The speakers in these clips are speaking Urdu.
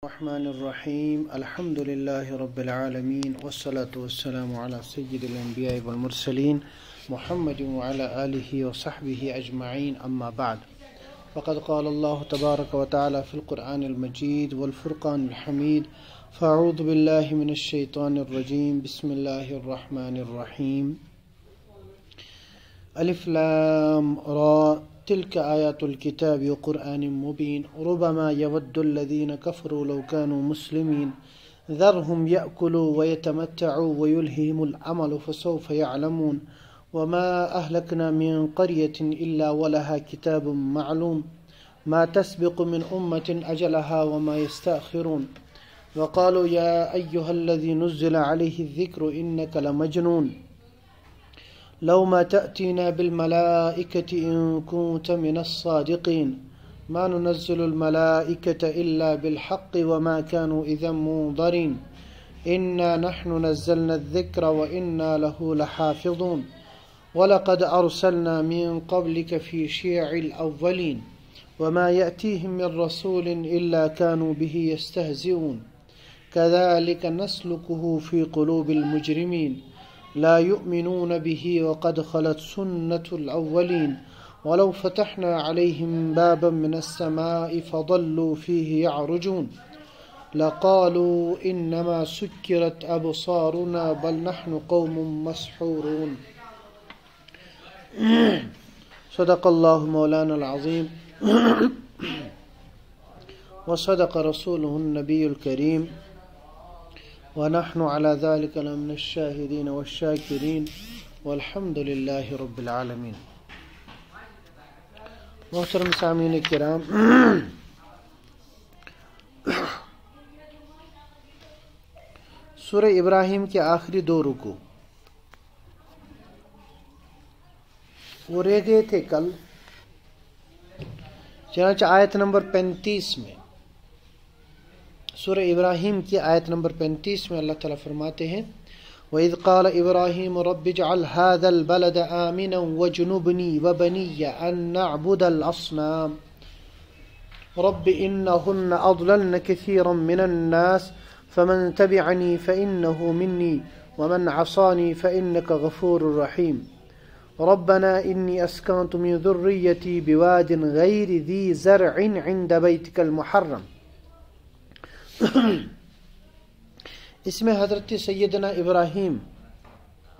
الرحمن الرحیم الحمد للہ رب العالمین والصلاة والسلام علی سید الانبیاء والمرسلین محمد وعلی آلہ وصحبہ اجمعین اما بعد فقد قال اللہ تبارک وتعالی فی القرآن المجید والفرقان الحمید فاعوذ باللہ من الشیطان الرجیم بسم اللہ الرحمن الرحیم الف لام را تلك آيات الكتاب وقرآن مبين ربما يود الذين كفروا لو كانوا مسلمين ذرهم يأكلوا ويتمتعوا ويلههم الأمل فسوف يعلمون وما أهلكنا من قرية إلا ولها كتاب معلوم ما تسبق من أمة أجلها وما يستأخرون وقالوا يا أيها الذي نزل عليه الذكر إنك لمجنون لو ما تأتينا بالملائكة إن كنت من الصادقين ما ننزل الملائكة إلا بالحق وما كانوا إذا منظرين إنا نحن نزلنا الذكر وإنا له لحافظون ولقد أرسلنا من قبلك في شيع الأولين وما يأتيهم من رسول إلا كانوا به يستهزئون كذلك نسلكه في قلوب المجرمين لا يؤمنون به وقد خلت سنة الأولين ولو فتحنا عليهم بابا من السماء فظلوا فيه يعرجون لقالوا إنما سكرت أبصارنا بل نحن قوم مسحورون صدق الله مولانا العظيم وصدق رسوله النبي الكريم ونحن على ذلك لمن الشاهدين والشاكرين والحمد لله رب العالمين. محترم سامعین کرام، سورہ ابراہیم کے آخری دو رکوع وہ رہ گئے تھے کل، چنانچہ آیت نمبر 35 میں، سورہ ابراہیم کی آیت نمبر 35 میں اللہ تعالیٰ فرماتے ہیں وَإِذْ قَالَ إِبْرَاهِيمُ رَبِّ اجْعَلْ هَذَا الْبَلَدَ آمِنًا وَاجْنُبْنِي وَبَنِيَّ أَن نَّعْبُدَ الْأَصْنَامَ رَبِّ إِنَّهُنَّ أَضْلَلْنَ كَثِيرًا مِّنَ النَّاسِ فَمَن تَبِعَنِي فَإِنَّهُ مِنِّي وَمَنْ عَصَانِي فَإِنَّكَ غَفُورٌ رَّحِيمٌ رَبَّنَا إِنِّي أَسْكَنتُ مِن ذُرِّيَّتِي بِوَادٍ غَيْرِ ذِي زَرْعٍ عِندَ بَيْتِكَ الْمُحَرَّمِ. اس میں حضرت سیدنا ابراہیم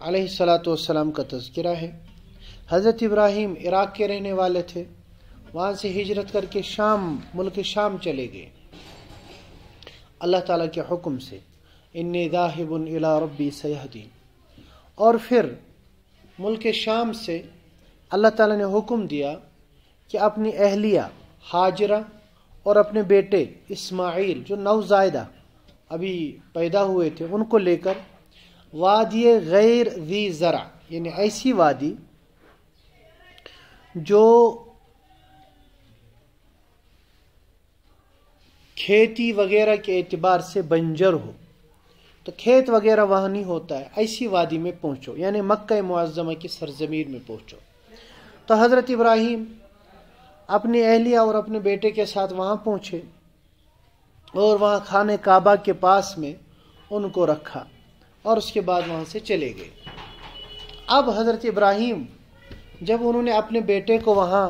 علیہ السلام کا تذکرہ ہے. حضرت ابراہیم عراق کے رہنے والے تھے، وہاں سے ہجرت کر کے ملک شام چلے گئے اللہ تعالیٰ کے حکم سے، انی ذاہب الی ربی سیہدین. اور پھر ملک شام سے اللہ تعالیٰ نے حکم دیا کہ اپنی اہلیہ ہاجرہ اور اپنے بیٹے اسماعیل جو نوزائیدہ ابھی پیدا ہوئے تھے ان کو لے کر وادی غیر ذی زرع، یعنی ایسی وادی جو کھیتی وغیرہ کے اعتبار سے بنجر ہو، تو کھیت وغیرہ وہاں نہیں ہوتا ہے، ایسی وادی میں پہنچو، یعنی مکہ معظمہ کی سرزمین میں پہنچو. تو حضرت ابراہیم اپنی اہلیہ اور اپنے بیٹے کے ساتھ وہاں پہنچے اور وہاں خانہ کعبہ کے پاس میں ان کو رکھا اور اس کے بعد وہاں سے چلے گئے. اب حضرت ابراہیم جب انہوں نے اپنے بیٹے کو وہاں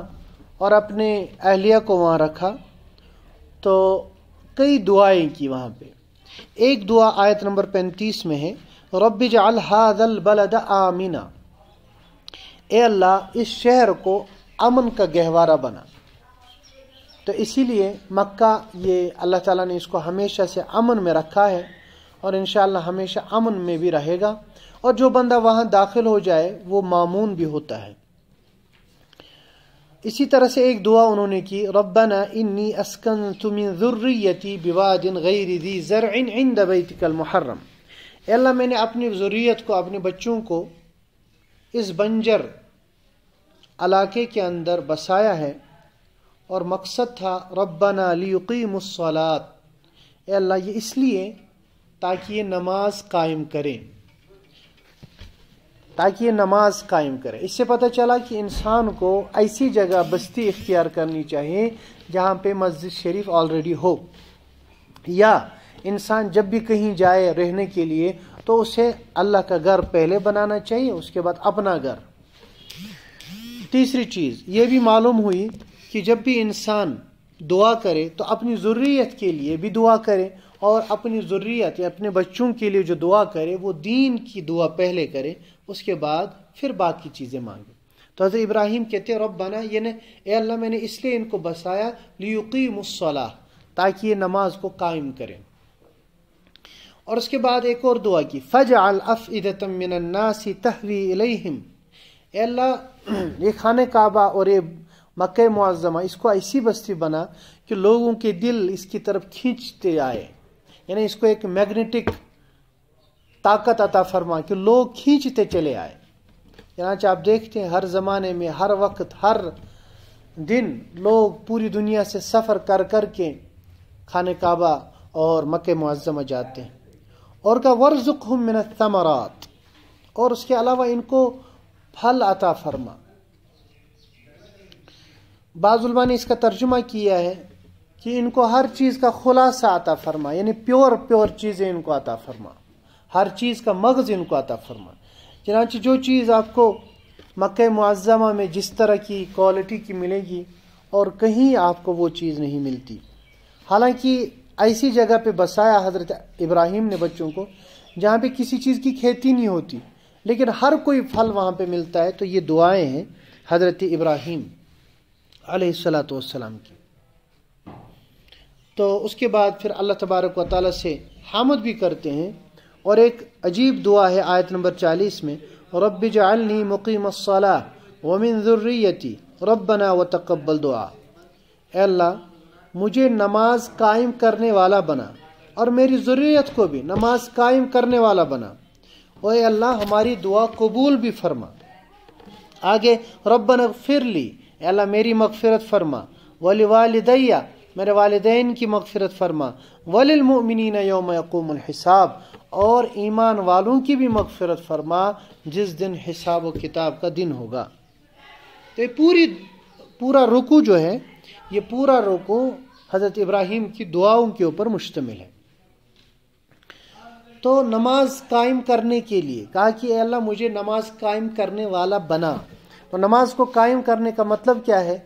اور اپنے اہلیہ کو وہاں رکھا تو کئی دعائیں کی وہاں پہ. ایک دعا آیت نمبر 35 میں ہے رب اجعل ھذا البلد آمنا، اے اللہ اس شہر کو امن کا گہوارہ بنا. تو اسی لیے مکہ یہ اللہ تعالیٰ نے اس کو ہمیشہ سے امن میں رکھا ہے اور انشاءاللہ ہمیشہ امن میں بھی رہے گا، اور جو بندہ وہاں داخل ہو جائے وہ مامون بھی ہوتا ہے. اسی طرح سے ایک دعا انہوں نے کی ربنا انی اسکنت من ذریتی بواد غیر ذی زرع عند بیتک المحرم، اے اللہ میں نے اپنی ذریت کو، اپنے بچوں کو اس بنجر علاقے کے اندر بسایا ہے، اور مقصد تھا ربنا لیقیموا الصلاۃ، اے اللہ یہ اس لیے تاکہ یہ نماز قائم کریں، تاکہ یہ نماز قائم کرے. اس سے پتہ چلا کہ انسان کو ایسی جگہ بستی اختیار کرنی چاہیے جہاں پہ مسجد شریف آلریڈی ہو. یا انسان جب بھی کہیں جائے رہنے کے لیے تو اسے اللہ کا گھر پہلے بنانا چاہیے، اس کے بعد اپنا گھر۔ تیسری چیز یہ بھی معلوم ہوئی کہ جب بھی انسان دعا کرے تو اپنی ذریت کے لیے بھی دعا کرے، اور اپنی ذریت یا اپنے بچوں کے لیے جو دعا کرے وہ دین کی دعا پہلے کرے، اس کے بعد پھر باقی چیزیں مانگے۔ تو حضرت ابراہیم کہتے ہیں ربنا، یعنی اے اللہ میں نے اس لیے ان کو بسایا لیقیموا الصلاۃ، تاکہ یہ نماز کو قائم کریں۔ اور اس کے بعد ایک اور دعا کی، فجعل افئدۃ من الناس تہوی الیہم، اے اللہ یہ خانہ کعبہ اور یہ مکہ معظمہ اس کو ایسی بستی بنا کہ لوگوں کے دل اس کی طرف کھینچتے آئے، یعنی اس کو ایک میگنیٹک طاقت عطا فرما کہ لوگ کھینچتے چلے آئے۔ چنانچہ آپ دیکھتے ہیں ہر زمانے میں، ہر وقت، ہر دن لوگ پوری دنیا سے سفر کر کر کے خانہ کعبہ اور مکہ معظمہ جاتے ہیں۔ اور کا ورزقہم من الثمرات، اور اس کے علاوہ ان کو پھل عطا فرما۔ بعض علماء نے اس کا ترجمہ کیا ہے کہ ان کو ہر چیز کا خلاصہ عطا فرما، یعنی پیور چیزیں ان کو عطا فرما، ہر چیز کا مغز ان کو عطا فرما۔ چنانچہ جو چیز آپ کو مکہ معظمہ میں جس طرح کی کوالٹی کی ملے گی اور کہیں آپ کو وہ چیز نہیں ملتی۔ حالانکہ ایسی جگہ پہ بسایا حضرت ابراہیم نے بچوں کو جہاں پہ کسی چیز کی کھیتی نہیں ہوتی، لیکن ہر کوئی پھل وہاں پہ ملتا ہے۔ تو یہ دعائیں ہیں حضرت ابراہیم علیہ الصلاۃ والسلام کی۔ تو اس کے بعد پھر اللہ تبارک و تعالیٰ سے حمد بھی کرتے ہیں، اور ایک عجیب دعا ہے آیت نمبر 40 میں، رب اجعلنی مقیم الصلاۃ ومن ذریتی ربنا وتقبل دعا، اے اللہ مجھے نماز قائم کرنے والا بنا اور میری ذریت کو بھی نماز قائم کرنے والا بنا، اور اے اللہ ہماری دعا قبول بھی فرما۔ آگے ربنا اغفر لی، اے اللہ میری مغفرت فرما، ولوالدی، میرے والدین کی مغفرت فرما، وللمؤمنین یوم یقوم الحساب، اور ایمان والوں کی بھی مغفرت فرما جس دن حساب و کتاب کا دن ہوگا۔ تو یہ پورا رکوع جو ہے، یہ پورا رکوع حضرت ابراہیم کی دعاؤں کے اوپر مشتمل ہے۔ تو نماز قائم کرنے کے لیے کہا کہ اے اللہ مجھے نماز قائم کرنے والا بنا۔ تو نماز کو قائم کرنے کا مطلب کیا ہے؟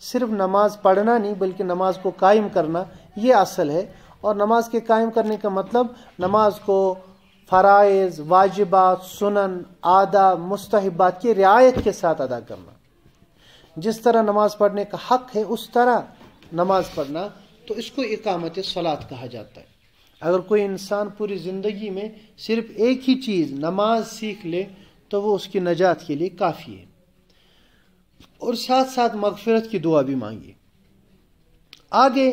صرف نماز پڑھنا نہیں بلکہ نماز کو قائم کرنا، یہ اصل ہے۔ اور نماز کے قائم کرنے کا مطلب نماز کو فرائض، واجبات، سنن، آداب، مستحبات کی رعایت کے ساتھ ادا کرنا۔ جس طرح نماز پڑھنے کا حق ہے اس طرح نماز پڑھنا، تو اس کو اقامت صلاۃ کہا جاتا ہے۔ اگر کوئی انسان پوری زندگی میں صرف ایک ہی چیز نماز سیکھ لے تو وہ اس کی نجات کے لیے کافی ہے۔ اور ساتھ ساتھ مغفرت کی دعا بھی مانگی۔ آگے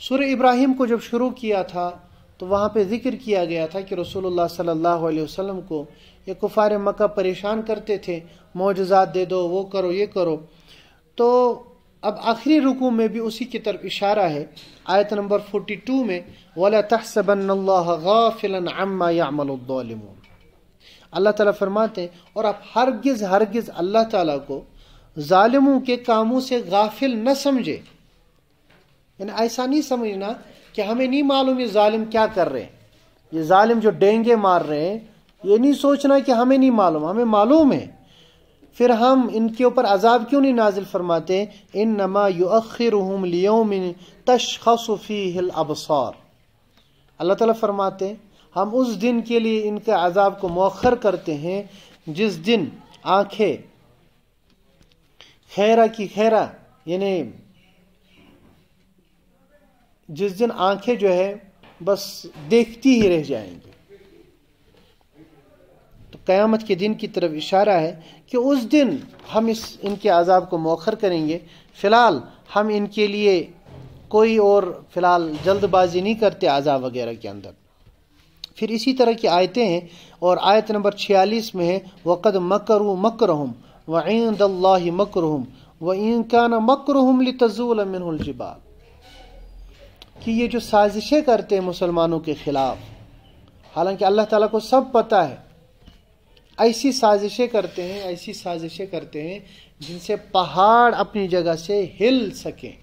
سورہ ابراہیم کو جب شروع کیا تھا تو وہاں پہ ذکر کیا گیا تھا کہ رسول اللہ صلی اللہ علیہ وسلم کو یہ کفار مکہ پریشان کرتے تھے، معجزات دے دو، وہ کرو، یہ کرو۔ تو اب آخری رکوع میں بھی اسی کی طرف اشارہ ہے، آیت نمبر 42 میں وَلَا تَحْسَبَنَّ اللَّهَ غَافِلًا عَمَّا يَعْمَلُ الظَّالِمُونَ، اللہ تعالیٰ فرماتے ہیں اور آپ ہرگز اللہ تعالیٰ کو ظالموں کے کاموں سے غافل نہ سمجھے، یعنی ایسا نہیں سمجھنا کہ ہمیں نہیں معلوم یہ ظالم کیا کر رہے ہیں، یہ ظالم جو ڈینگے مار رہے ہیں، یہ نہیں سوچنا کہ ہمیں نہیں معلوم، ہمیں معلوم ہے، پھر ہم ان کے اوپر عذاب کیوں نہیں نازل فرماتے؟ انما یؤخرهم لیوم تشخص فیہ الابصار، اللہ تعالیٰ فرماتے ہیں ہم اس دن کے لیے ان کے عذاب کو مؤخر کرتے ہیں جس دن آنکھیں خیرہ کی خیرہ، یعنی جس دن آنکھیں جو ہے بس دیکھتی ہی رہ جائیں گی۔ تو قیامت کے دن کی طرف اشارہ ہے کہ اس دن ہم ان کے عذاب کو مؤخر کریں گے۔ فی الحال ہم ان کے لیے کوئی اور فی الحال جلد بازی نہیں کرتے عذاب وغیرہ کے اندر۔ پھر اسی طرح کی آیتیں ہیں، اور آیت نمبر 46 میں ہے وَقَدْ مَكَرُوا مَكْرَهُمْ وَعِندَ اللَّهِ مَكْرُهُمْ وَإِن كَانَ مَكْرُهُمْ لِتَزُولَ مِنْهُ الْجِبَالُ، کہ یہ جو سازشیں کرتے ہیں مسلمانوں کے خلاف، حالانکہ اللہ تعالیٰ کو سب پتہ ہے، ایسی سازشیں کرتے ہیں جن سے پہاڑ اپنی جگہ سے ہل سکیں،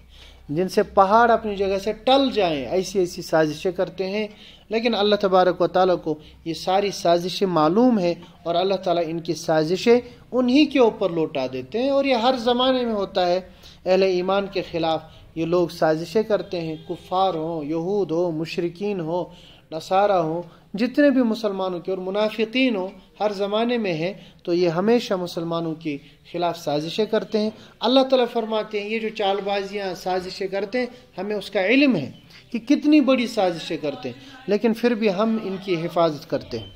جن سے پہاڑ اپنی جگہ سے ٹل جائیں، ایسی ایسی سازشیں کرتے ہیں، لیکن اللہ تبارک و تعالیٰ کو یہ ساری سازشیں معلوم ہے، اور اللہ تعالیٰ ان کی سازشیں انہی کے اوپر لوٹا دیتے ہیں۔ اور یہ ہر زمانے میں ہوتا ہے، اہل ایمان کے خلاف یہ لوگ سازشیں کرتے ہیں، کفار ہوں، یہود ہوں، مشرکین ہوں، نصارہ ہوں، جتنے بھی مسلمانوں کے اور منافقین ہوں، ہر زمانے میں ہیں، تو یہ ہمیشہ مسلمانوں کے خلاف سازشیں کرتے ہیں۔ اللہ تعالیٰ فرماتے ہیں یہ جو چال بازیاں سازشیں کرتے ہیں، ہمیں اس کا علم ہے کہ کتنی بڑی سازشیں کرتے ہیں، لیکن پھر بھی ہم ان کی حفاظت کرتے ہیں۔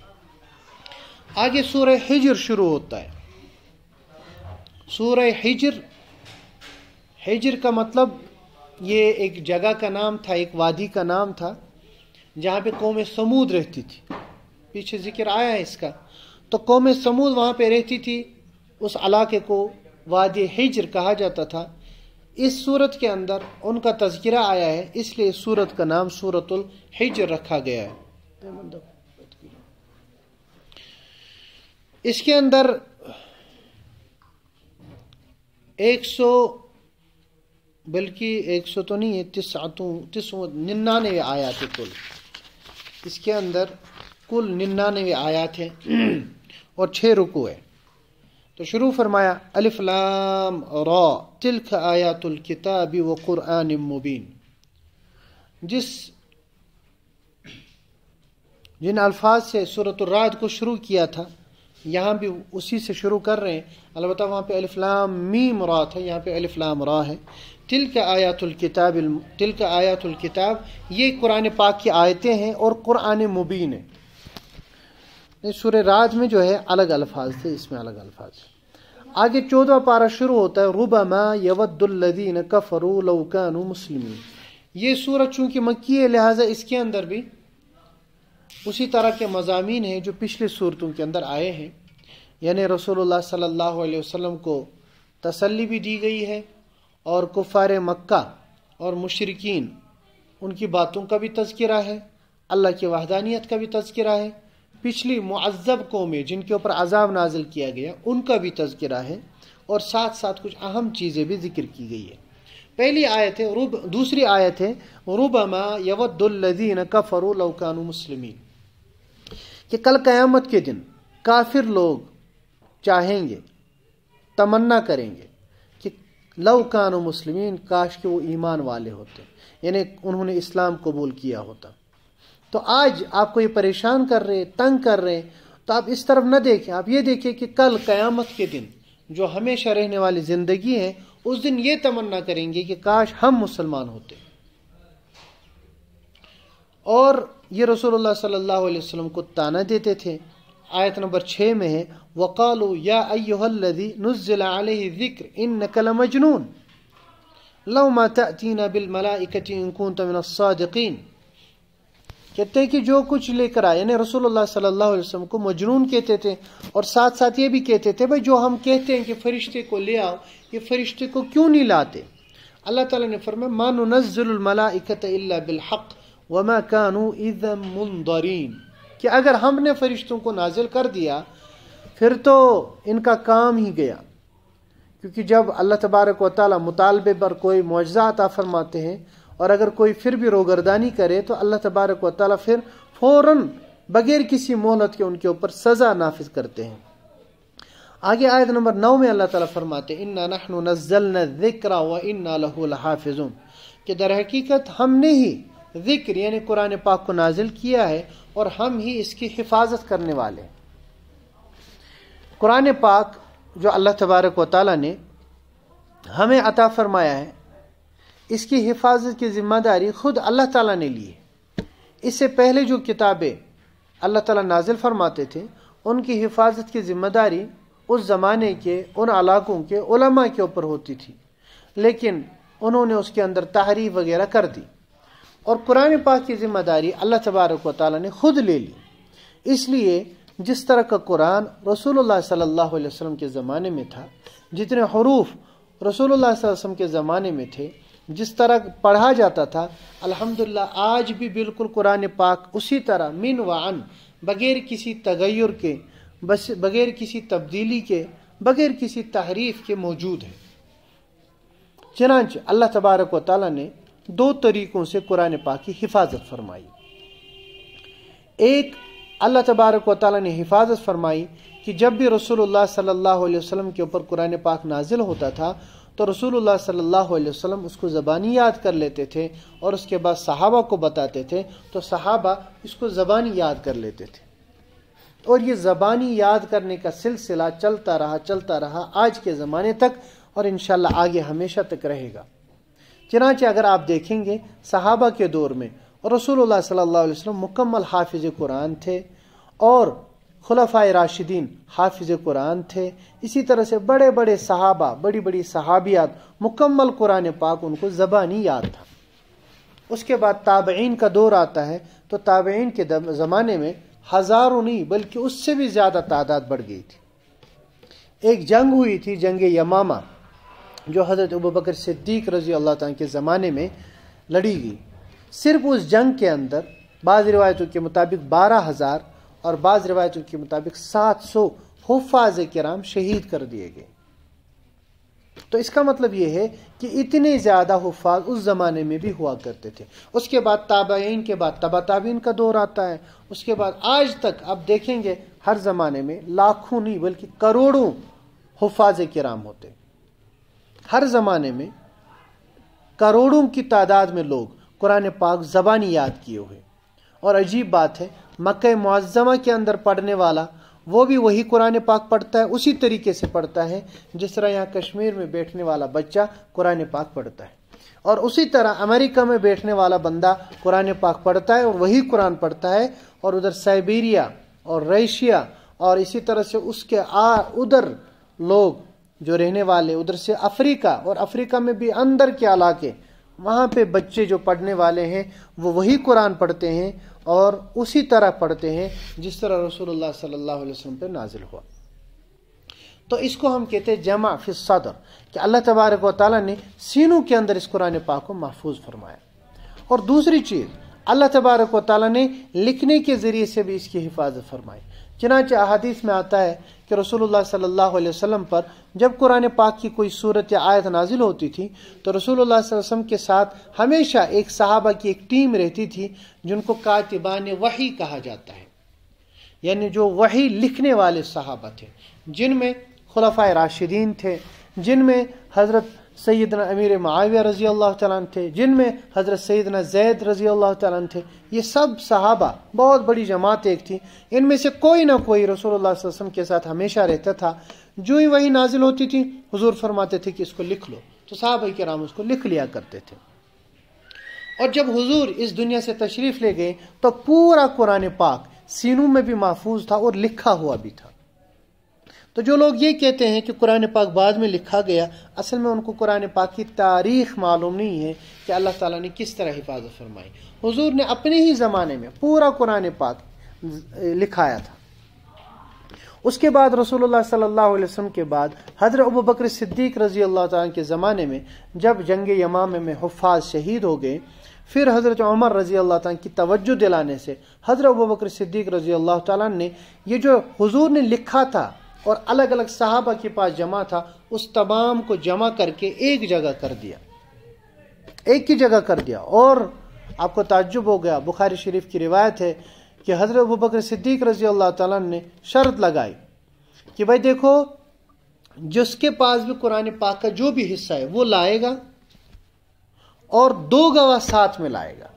آگے سورہ حجر شروع ہوتا ہے۔ سورہ حجر، حجر کا مطلب یہ ایک جگہ کا نام تھا، ایک وادی کا نام تھا جہاں پہ قوم سمود رہتی تھی، پیچھے ذکر آیا ہے اس کا۔ تو قوم سمود وہاں پہ رہتی تھی، اس علاقے کو وادی حجر کہا جاتا تھا۔ اس سورت کے اندر ان کا تذکرہ آیا ہے، اس لیے اس سورت کا نام سورۃ الحجر رکھا گیا ہے۔ اس کے اندر 100 تو نہیں ہے، 99 آیات ہے کل۔ اس کے اندر کل 99 آیات ہیں اور 6 رکوع ہے۔ تو شروع فرمایا الف لام را تلک آیات الکتاب وقرآن مبین۔ جن الفاظ سے سورۃ الرعد کو شروع کیا تھا، یہاں بھی اسی سے شروع کر رہے ہیں، البتہ وہاں پہ الف لام میم را تھا، یہاں پہ الف لام را ہے۔ تلک آیات الکتاب، تلک آیات الکتاب، یہ قرآن پاک کی آیتیں ہیں اور قرآن مبین ہے۔ سورہ رعد میں جو ہے الگ الفاظ تھے، اس میں الگ الفاظ ہیں۔ آگے 14واں پارہ شروع ہوتا ہے ربما یود الذین کفروا لو کانوا مسلمین۔ یہ سورۃ چونکہ مکی ہے، لہٰذا اس کے اندر بھی اسی طرح کے مضامین ہیں جو پچھلی صورتوں کے اندر آئے ہیں، یعنی رسول اللہ صلی اللہ علیہ وسلم کو تسلی بھی دی گئی ہے، اور کفار مکہ اور مشرکین ان کی باتوں کا بھی تذکرہ ہے، اللہ کی وحدانیت کا بھی تذکرہ ہے، پچھلی معذب قومیں جن کے اوپر عذاب نازل کیا گیا ان کا بھی تذکرہ ہے، اور ساتھ ساتھ کچھ اہم چیزیں بھی ذکر کی گئی ہے۔ پہلی آیت ہے دوسری آیت ہے ربما یود الذین کفروا لو کانوا مسلمین، کہ کل قیامت کے دن کافر لوگ چاہیں گے، تمنا کریں گے کہ لو کانوا مسلمین، کاش کہ وہ ایمان والے ہوتے، یعنی انہوں نے اسلام قبول کیا ہوتا۔ تو آج آپ کو یہ پریشان کر رہے، تنگ کر رہے، تو آپ اس طرف نہ دیکھیں، آپ یہ دیکھیں کہ کل قیامت کے دن جو ہمیشہ رہنے والی زندگی ہے، اس دن یہ تمنا کریں گے کہ کاش ہم مسلمان ہوتے۔ اور یہ رسول اللہ صلی اللہ علیہ وسلم کو طعنہ دیتے تھے۔ آیت نمبر 6 میں ہے وَقَالُوا يَا أَيُّهَا الَّذِي نُزِّلَ عَلَيْهِ الذِّكْرُ إِنَّكَ لَمَجْنُونَ لَوْ مَا تَأْتِينَا بِالْمَلَائِكَةِ إِن كُنتَ مِنَ الصَّادِقِينَ۔ کہتے ہیں کہ جو کچھ لے کر آئے، یعنی رسول اللہ صلی اللہ علیہ وسلم کو مجنون کہتے تھے، اور ساتھ ساتھ یہ بھی کہتے تھے بھائی جو ہم کہتے ہیں کہ فرشتے کو لے آؤ، یہ فرشتے کو کیوں نہیں لاتے؟ اللہ تعالیٰ نے فرمایا مَا نُنَزِّلُ الْمَلَائِكَةَ إِلَّا بِالْحَقِّ وَمَا كَانُوا إِذًا مُنظَرِينَ، کہ اگر ہم نے فرشتوں کو نازل کر دیا پھر تو ان کا کام ہی گیا، کیونکہ جب اللہ تبارک و تعالیٰ مطالبے پر کوئی معجزہ عطا فرماتے ہیں، اور اگر کوئی پھر بھی روگردانی کرے تو اللہ تبارک و تعالیٰ پھر فوراً بغیر کسی مہلت کے ان کے اوپر سزا نافذ کرتے ہیں۔ آگے آیت نمبر 9 میں اللہ تعالیٰ فرماتے ہیں اِنَّا نَحْنُ نَزَّلْنَا الذِّكْرَ وَإِنَّا لَهُ لَحَافِظُونَ، کہ در حقیقت ہم نے ہی ذکر یعنی قرآن پاک کو نازل کیا ہے اور ہم ہی اس کی حفاظت کرنے والے ہیں۔ قرآن پاک جو اللہ تبارک و تعالیٰ نے ہمیں عطا فرمایا ہے، اس کی حفاظت کی ذمہ داری خود اللہ تعالیٰ نے لی ہے۔ اس سے پہلے جو کتابیں اللہ تعالیٰ نازل فرماتے تھے ان کی حفاظت کی ذمہ داری اس زمانے کے ان علاقوں کے علماء کے اوپر ہوتی تھی، لیکن انہوں نے اس کے اندر تحریف وغیرہ کر دی، اور قرآن پاک کی ذمہ داری اللہ تبارک و تعالیٰ نے خود لے لی۔ اس لیے جس طرح کا قرآن رسول اللہ صلی اللہ علیہ وسلم کے زمانے میں تھا، جتنے حروف رسول اللہ صلی اللہ علیہ وسلم کے زمانے میں تھے، جس طرح پڑھا جاتا تھا، الحمدللہ آج بھی بالکل قرآن پاک اسی طرح من و عن، بغیر کسی تغیر کے، بغیر کسی تبدیلی کے، بغیر کسی تحریف کے موجود ہے۔ چنانچہ اللہ تبارک و تعالیٰ نے دو طریقوں سے قرآن پاک کی حفاظت فرمائی. ایک، اللہ تبارک و تعالیٰ نے حفاظت فرمائی کہ جب بھی رسول اللہ صلی اللہ علیہ وسلم کے اوپر قرآن پاک نازل ہوتا تھا تو رسول اللہ صلی اللہ علیہ وسلم اس کو زبانی یاد کر لیتے تھے اور اس کے بعد صحابہ کو بتاتے تھے تو صحابہ اس کو زبانی یاد کر لیتے تھے. اور یہ زبانی یاد کرنے کا سلسلہ چلتا رہا آج کے زمانے تک، اور انشاءاللہ آگے ہمیشہ تک رہے گا. چنانچہ اگر آپ دیکھیں گے صحابہ کے دور میں رسول اللہ صلی اللہ علیہ وسلم مکمل حافظ قرآن تھے اور خلفائے راشدین حافظ قرآن تھے. اسی طرح سے بڑے بڑے صحابہ، بڑی بڑی صحابیات مکمل قرآن پاک ان کو زبانی یاد تھا. اس کے بعد تابعین کا دور آتا ہے تو تابعین کے زمانے میں ہزاروں نہیں بلکہ اس سے بھی زیادہ تعداد بڑھ گئی تھی. ایک جنگ ہوئی تھی، جنگ یمامہ، جو حضرت ابوبکر صدیق رضی اللہ تعالیٰ کے زمانے میں لڑی گئی. صرف اس جنگ کے اندر بعض روایتوں کے مطابق 12,000 اور بعض روایتوں کے مطابق 700 حفاظ کرام شہید کر دیے گئے. تو اس کا مطلب یہ ہے کہ اتنے زیادہ حفاظ اس زمانے میں بھی ہوا کرتے تھے. اس کے بعد تابعین کے بعد تبع تابعین کا دور آتا ہے. اس کے بعد آج تک آپ دیکھیں گے ہر زمانے میں لاکھوں نہیں بلکہ کروڑوں حفاظ کرام ہوتے. ہر زمانے میں کروڑوں کی تعداد میں لوگ قرآن پاک زبانی یاد کیے ہوئے. اور عجیب بات ہے، مکہ معظمہ کے اندر پڑھنے والا وہ بھی وہی قرآن پاک پڑھتا ہے، اسی طریقے سے پڑھتا ہے جس طرح یہاں کشمیر میں بیٹھنے والا بچہ قرآن پاک پڑھتا ہے. اور اسی طرح امریکہ میں بیٹھنے والا بندہ قرآن پاک پڑھتا ہے اور وہی قرآن پڑھتا ہے. اور ادھر سائبیریا اور رشیا اور اسی طرح سے اس کے ادھر لوگ جو رہنے والے، ادھر سے افریقہ، اور افریقہ میں بھی اندر کے علاقے، وہاں پہ بچے جو پڑھنے والے ہیں وہ وہی قرآن پڑھتے ہیں اور اسی طرح پڑھتے ہیں جس طرح رسول اللہ صلی اللہ علیہ وسلم پہ نازل ہوا. تو اس کو ہم کہتے ہیں جمع فی الصدر، کہ اللہ تبارک و تعالیٰ نے سینوں کے اندر اس قرآن پاک کو محفوظ فرمایا. اور دوسری چیز، اللہ تبارک و تعالیٰ نے لکھنے کے ذریعے سے بھی اس کی حفاظت فرمائی. چنانچہ احادیث میں آتا ہے کہ رسول اللہ صلی اللہ علیہ وسلم پر جب قرآن پاک کی کوئی صورت یا آیت نازل ہوتی تھی تو رسول اللہ صلی اللہ علیہ وسلم کے ساتھ ہمیشہ ایک صحابہ کی ایک ٹیم رہتی تھی جن کو کاتبان وحی کہا جاتا ہے، یعنی جو وحی لکھنے والے صحابہ تھے، جن میں خلفائے راشدین تھے، جن میں حضرت سیدنا امیر معاویہ رضی اللہ تعالیٰ عنہ تھے، جن میں حضرت سیدنا زید رضی اللہ تعالیٰ عنہ تھے. یہ سب صحابہ بہت بڑی جماعت ایک تھی. ان میں سے کوئی نہ کوئی رسول اللہ صلی اللہ علیہ وسلم کے ساتھ ہمیشہ رہتا تھا. جو ہی وہی نازل ہوتی تھی حضور فرماتے تھے کہ اس کو لکھ لو، تو صحابہ کرام اس کو لکھ لیا کرتے تھے. اور جب حضور اس دنیا سے تشریف لے گئے تو پورا قرآن پاک سینوں میں بھی محفوظ تھا اور لکھا ہوا بھی تھا. تو جو لوگ یہ کہتے ہیں کہ قرآن پاک بعد میں لکھا گیا، اصل میں ان کو قرآن پاک کی تاریخ معلوم نہیں ہے کہ اللہ تعالیٰ نے کس طرح حفاظت فرمائی. حضور نے اپنے ہی زمانے میں پورا قرآن پاک لکھایا تھا. اس کے بعد رسول اللہ صلی اللہ علیہ وسلم کے بعد حضرت ابوبکر صدیق رضی اللہ تعالیٰ کے زمانے میں جب جنگ یمامہ میں حفاظ شہید ہو گئے، پھر حضرت عمر رضی اللہ تعالیٰ کی توجہ دلانے سے حضرت ابوبکر صدیق رضی اللہ تعالیٰ نے یہ جو حضور نے لکھا تھا اور الگ الگ صحابہ کے پاس جمع تھا، اس تمام کو جمع کر کے ایک جگہ کر دیا، ایک ہی جگہ کر دیا. اور آپ کو تعجب ہو گیا، بخاری شریف کی روایت ہے کہ حضرت ابوبکر صدیق رضی اللہ تعالیٰ نے شرط لگائی کہ بھائی دیکھو، جس کے پاس بھی قرآن پاک کا جو بھی حصہ ہے وہ لائے گا اور 2 گواہ ساتھ میں لائے گا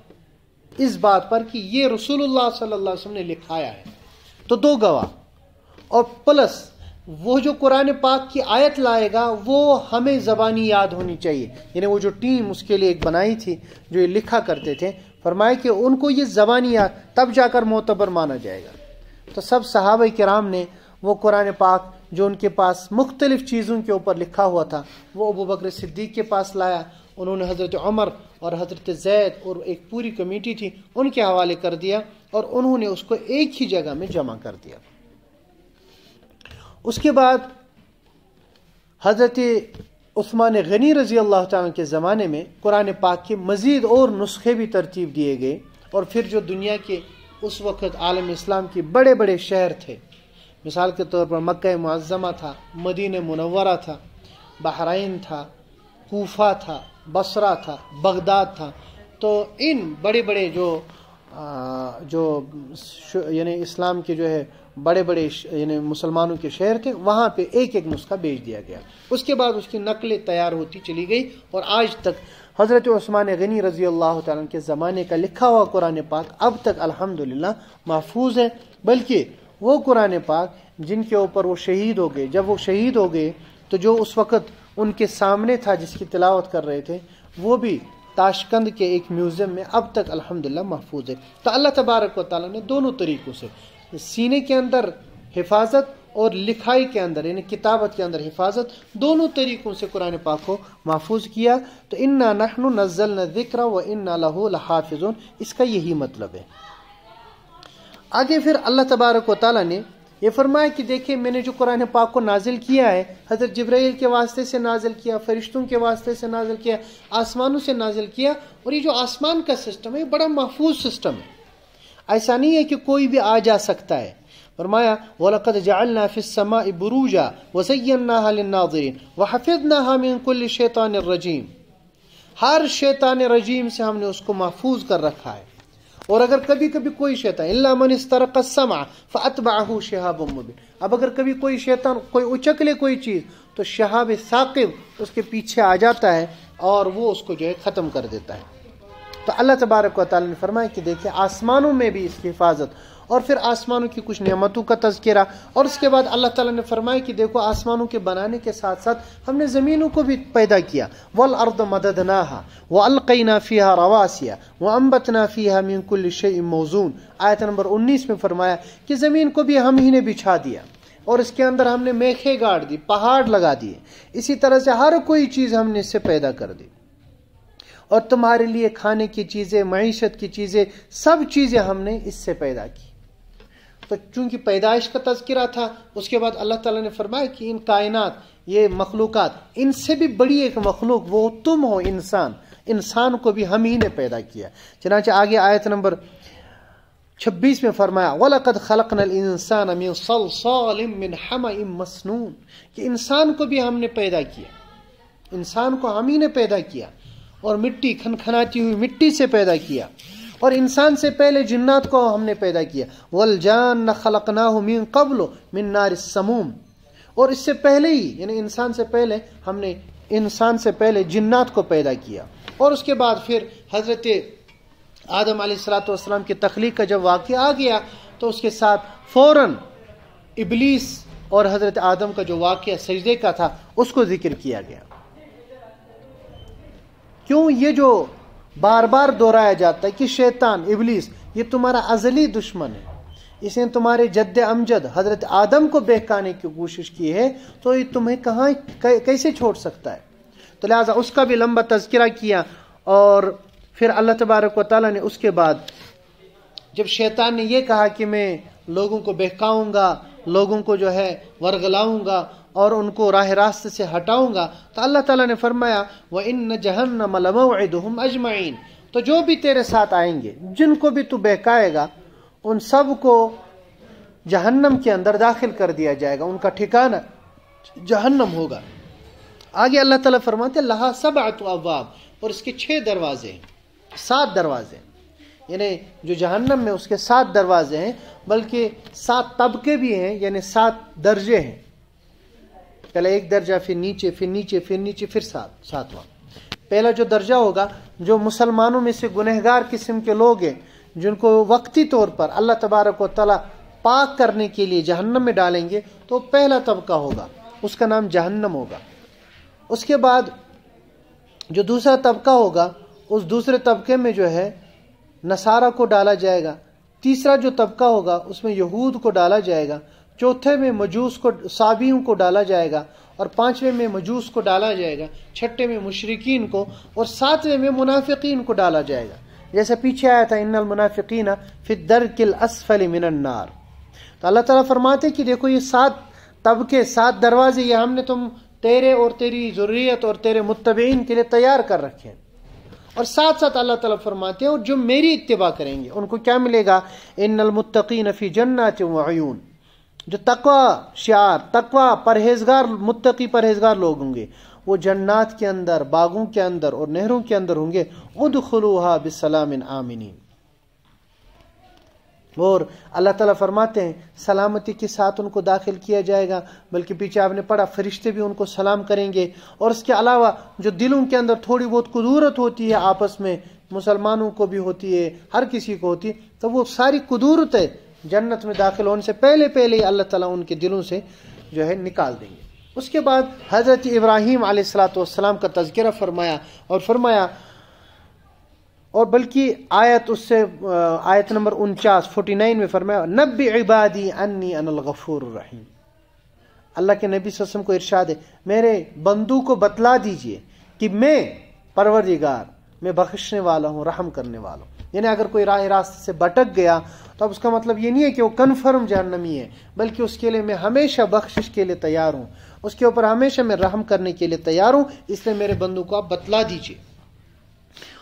اس بات پر کہ یہ رسول اللہ صلی اللہ علیہ وسلم نے لکھایا ہے. تو 2 گواہ اور پلس وہ جو قرآن پاک کی آیت لائے گا وہ ہمیں زبانی یاد ہونی چاہیے. یعنی وہ جو ٹیم اس کے لیے ایک بنائی تھی جو یہ لکھا کرتے تھے، فرمائے کہ ان کو یہ زبانی یاد، تب جا کر معتبر مانا جائے گا. تو سب صحابہ کرام نے وہ قرآن پاک جو ان کے پاس مختلف چیزوں کے اوپر لکھا ہوا تھا وہ ابوبکر صدیق کے پاس لایا. انہوں نے حضرت عمر اور حضرت زید اور ایک پوری کمیٹی تھی ان کے حوالے کر دیا اور انہوں نے اس کو ایک ہی جگہ میں جمع کر دیا. اس کے بعد حضرت عثمان غنی رضی اللہ تعالیٰ کے زمانے میں قرآن پاک کے مزید اور نسخے بھی ترتیب دیے گئے. اور پھر جو دنیا کے اس وقت عالم اسلام کے بڑے بڑے شہر تھے، مثال کے طور پر مکہ معظمہ تھا، مدینہ منورہ تھا، بحرین تھا، کوفہ تھا، بصرہ تھا، بغداد تھا، تو ان بڑے بڑے جو یعنی اسلام کے جو ہے بڑے بڑے یعنی مسلمانوں کے شہر تھے، وہاں پہ ایک ایک نسخہ بھیج دیا گیا. اس کے بعد اس کی نقلیں تیار ہوتی چلی گئی، اور آج تک حضرت عثمان غنی رضی اللہ تعالیٰ کے زمانے کا لکھا ہوا قرآن پاک اب تک الحمدللہ محفوظ ہے. بلکہ وہ قرآن پاک جن کے اوپر وہ شہید ہو گئے، جب وہ شہید ہو گئے تو جو اس وقت ان کے سامنے تھا جس کی تلاوت کر رہے تھے، وہ بھی تاشقند کے ایک میوزیم میں اب تک الحمدللہ محفوظ ہے. تو اللہ تبارک و تعالیٰ نے دونوں طریقوں سے سینے کے اندر حفاظت اور لکھائی کے اندر یعنی کتابت کے اندر حفاظت، دونوں طریقوں سے قرآن پاک کو محفوظ کیا. تو انا نحن نزلنا الذکر وانا لہ لحافظون، اس کا یہی مطلب ہے. آگے پھر اللہ تبارک و تعالیٰ نے یہ فرمایا کہ دیکھیں میں نے جو قرآن پاک کو نازل کیا ہے، حضرت جبرائیل کے واسطے سے نازل کیا، فرشتوں کے واسطے سے نازل کیا، آسمانوں سے نازل کیا، اور یہ جو آسمان کا سسٹم ہے یہ بڑا محفوظ سسٹم ہے. ایسا نہیں ہے کہ کوئی بھی آ جا سکتا ہے. فرمایا وَلَقَدْ جَعَلْنَا فِي السَّمَاءِ بُرُوجًا وَزَيَّنَّاهَا لِلنَّاظِرِينَ وَحَفِظْنَاهَا مِنْ كُلِّ شَيْطَانٍ رَجِيمٍ، ہر شیطان رجیم سے ہم نے اس کو محفوظ کر رکھا ہے. اور اگر کبھی کبھی کوئی شیطان الا من استرق السمع فاتبعه شهاب مبین، اب اگر کبھی کوئی شیطان کوئی اچک لے کوئی چیز تو شہاب ثاقب اس کے پیچھے آ جاتا ہے اور وہ اس کو جو ہے ختم کر دیتا ہے. تو اللہ تبارک و تعالی نے فرمایا کہ دیکھیں آسمانوں میں بھی اس کی حفاظت، اور پھر آسمانوں کی کچھ نعمتوں کا تذکرہ، اور اس کے بعد اللہ تعالیٰ نے فرمایا کہ دیکھو آسمانوں کے بنانے کے ساتھ ساتھ ہم نے زمینوں کو بھی پیدا کیا. والارض مددناها والقینا فیہا رواسیا وانبتنا فیہا من کل شیء موزون، آیت نمبر 19 میں فرمایا کہ زمین کو بھی ہم ہی نے بچھا دیا، اور اس کے اندر ہم نے میخیں گاڑ دی، پہاڑ لگا دیے. اسی طرح سے ہر کوئی چیز ہم نے اس سے پیدا کر دی، اور تمہارے لیے کھانے کی چیزیں، معیشت کی چیزیں، سب چیزیں ہم نے اس سے پیدا کی. تو چونکہ پیدائش کا تذکرہ تھا، اس کے بعد اللہ تعالیٰ نے فرمایا کہ ان کائنات، یہ مخلوقات، ان سے بھی بڑی ایک مخلوق وہ تم ہو انسان، انسان کو بھی ہم ہی نے پیدا کیا. چنانچہ آگے آیت نمبر 26 میں فرمایا وَلَقَدْ خَلَقْنَا الْإِنسَانَ مِنْ صَلْصَالٍ مِّنْ حَمَإٍ مَّسْنُونٍ، کہ انسان کو بھی ہم نے پیدا کیا، انسان کو ہم ہی نے پیدا کیا، اور مٹی کھنکھناتی ہوئی مٹی سے پیدا کیا. اور انسان سے پہلے جنات کو ہم نے پیدا کیا. وَالْجَانَّ خَلَقْنَاهُ مِن قَبْلُ مِن نَارِ السَّمُومِ، اور اس سے پہلے ہی یعنی انسان سے پہلے ہم نے انسان سے پہلے جنات کو پیدا کیا. اور اس کے بعد پھر حضرت آدم علیہ السلام کی تخلیق کا جب واقعہ آ گیا تو اس کے ساتھ فوراً ابلیس اور حضرت آدم کا جو واقعہ سجدے کا تھا اس کو ذکر کیا گیا. کیوں یہ جو بار بار دہرایا جاتا ہے کہ شیطان ابلیس یہ تمہارا ازلی دشمن ہے، اس نے تمہارے جد امجد حضرت آدم کو بہکانے کی کوشش کی ہے، تو یہ تمہیں کہاں کیسے چھوڑ سکتا ہے. تو لہٰذا اس کا بھی لمبا تذکرہ کیا. اور پھر اللہ تبارک و تعالیٰ نے اس کے بعد جب شیطان نے یہ کہا کہ میں لوگوں کو بہکاؤں گا، لوگوں کو جو ہے ورغلاؤں گا اور ان کو راہ راست سے ہٹاؤں گا، تو اللہ تعالیٰ نے فرمایا وَإِنَّ جَهَنَّمَ لَمَوْعِدُهُمْ أَجْمَعِينَ، تو جو بھی تیرے ساتھ آئیں گے، جن کو بھی تو بہکائے گا، ان سب کو جہنم کے اندر داخل کر دیا جائے گا، ان کا ٹھکانہ جہنم ہوگا. آگے اللہ تعالیٰ فرماتے ہیں لہا سبعۃ ابواب، اور اس کے 6 دروازے ہیں، 7 دروازے ہیں، یعنی جو جہنم میں اس کے 7 دروازے ہیں، بلکہ 7 طبقے بھی ہیں، یعنی 7 درجے ہیں. پہلے ایک درجہ، پھر نیچے، پھر نیچے، پھر نیچے، پھر 7واں. پہلا جو درجہ ہوگا جو مسلمانوں میں سے گنہگار قسم کے لوگ ہیں جن کو وقتی طور پر اللہ تبارک و تعالیٰ پاک کرنے کے لیے جہنم میں ڈالیں گے، تو پہلا طبقہ ہوگا، اس کا نام جہنم ہوگا. اس کے بعد جو دوسرا طبقہ ہوگا، اس دوسرے طبقے میں جو ہے نصارہ کو ڈالا جائے گا. تیسرا جو طبقہ ہوگا اس میں یہود کو ڈالا جائے گا. چوتھے میں مجوس کو، صابیوں کو ڈالا جائے گا، اور 5ویں میں مجوس کو ڈالا جائے گا، 6 میں مشرکین کو، اور 7ویں میں منافقین کو ڈالا جائے گا. جیسے پیچھے آیا تھا ان المنافقین فی الدرک الاسفل من النار. تو اللہ تعالیٰ فرماتے کہ دیکھو یہ 7 طبقے، 7 دروازے، یہ ہم نے تم تیرے اور تیری ذریت اور تیرے متبعین کے لیے تیار کر رکھے ہیں. اور ساتھ ساتھ اللہ تعالیٰ فرماتے ہیں اور جو میری اتباع کریں گے ان کو کیا ملے گا؟ ان المتقین فی جنات وعیون، جو تقوی شعار، تقوی پرہیزگار، متقی پرہیزگار لوگ ہوں گے، وہ جنات کے اندر، باغوں کے اندر اور نہروں کے اندر ہوں گے، ادخلوها بسلام آمنین۔ اور اللہ تعالیٰ فرماتے ہیں سلامتی کے ساتھ ان کو داخل کیا جائے گا، بلکہ پیچھے آپ نے پڑھا فرشتے بھی ان کو سلام کریں گے۔ اور اس کے علاوہ جو دلوں کے اندر تھوڑی بہت قدورت ہوتی ہے آپس میں، مسلمانوں کو بھی ہوتی ہے، ہر کسی کو ہوتی ہے، تو وہ ساری قدورتیں جنت میں داخل ہونے سے پہلے ہی اللہ تعالیٰ ان کے دلوں سے جو ہے نکال دیں گے۔ اس کے بعد حضرت ابراہیم علیہ السلام کا تذکرہ فرمایا، اور فرمایا، اور بلکہ آیت اس سے آیت نمبر 49 میں فرمایا نبی عبادی انی انا الغفور الرحیم۔ اللہ کے نبی صلی اللہ علیہ وسلم کو ارشاد ہے میرے بندوں کو بتلا دیجئے کہ میں پروردگار، میں بخشنے والا ہوں، رحم کرنے والا ہوں۔ یعنی اگر کوئی راہ راست سے بھٹک گیا تو اب اس کا مطلب یہ نہیں ہے کہ وہ کنفرم جہنمی ہے، بلکہ اس کے لیے میں ہمیشہ بخشش کے لیے تیار ہوں، اس کے اوپر ہمیشہ میں رحم کرنے کے لیے تیار ہوں، اس لیے میرے بندوں کو آپ بتلا دیجئے۔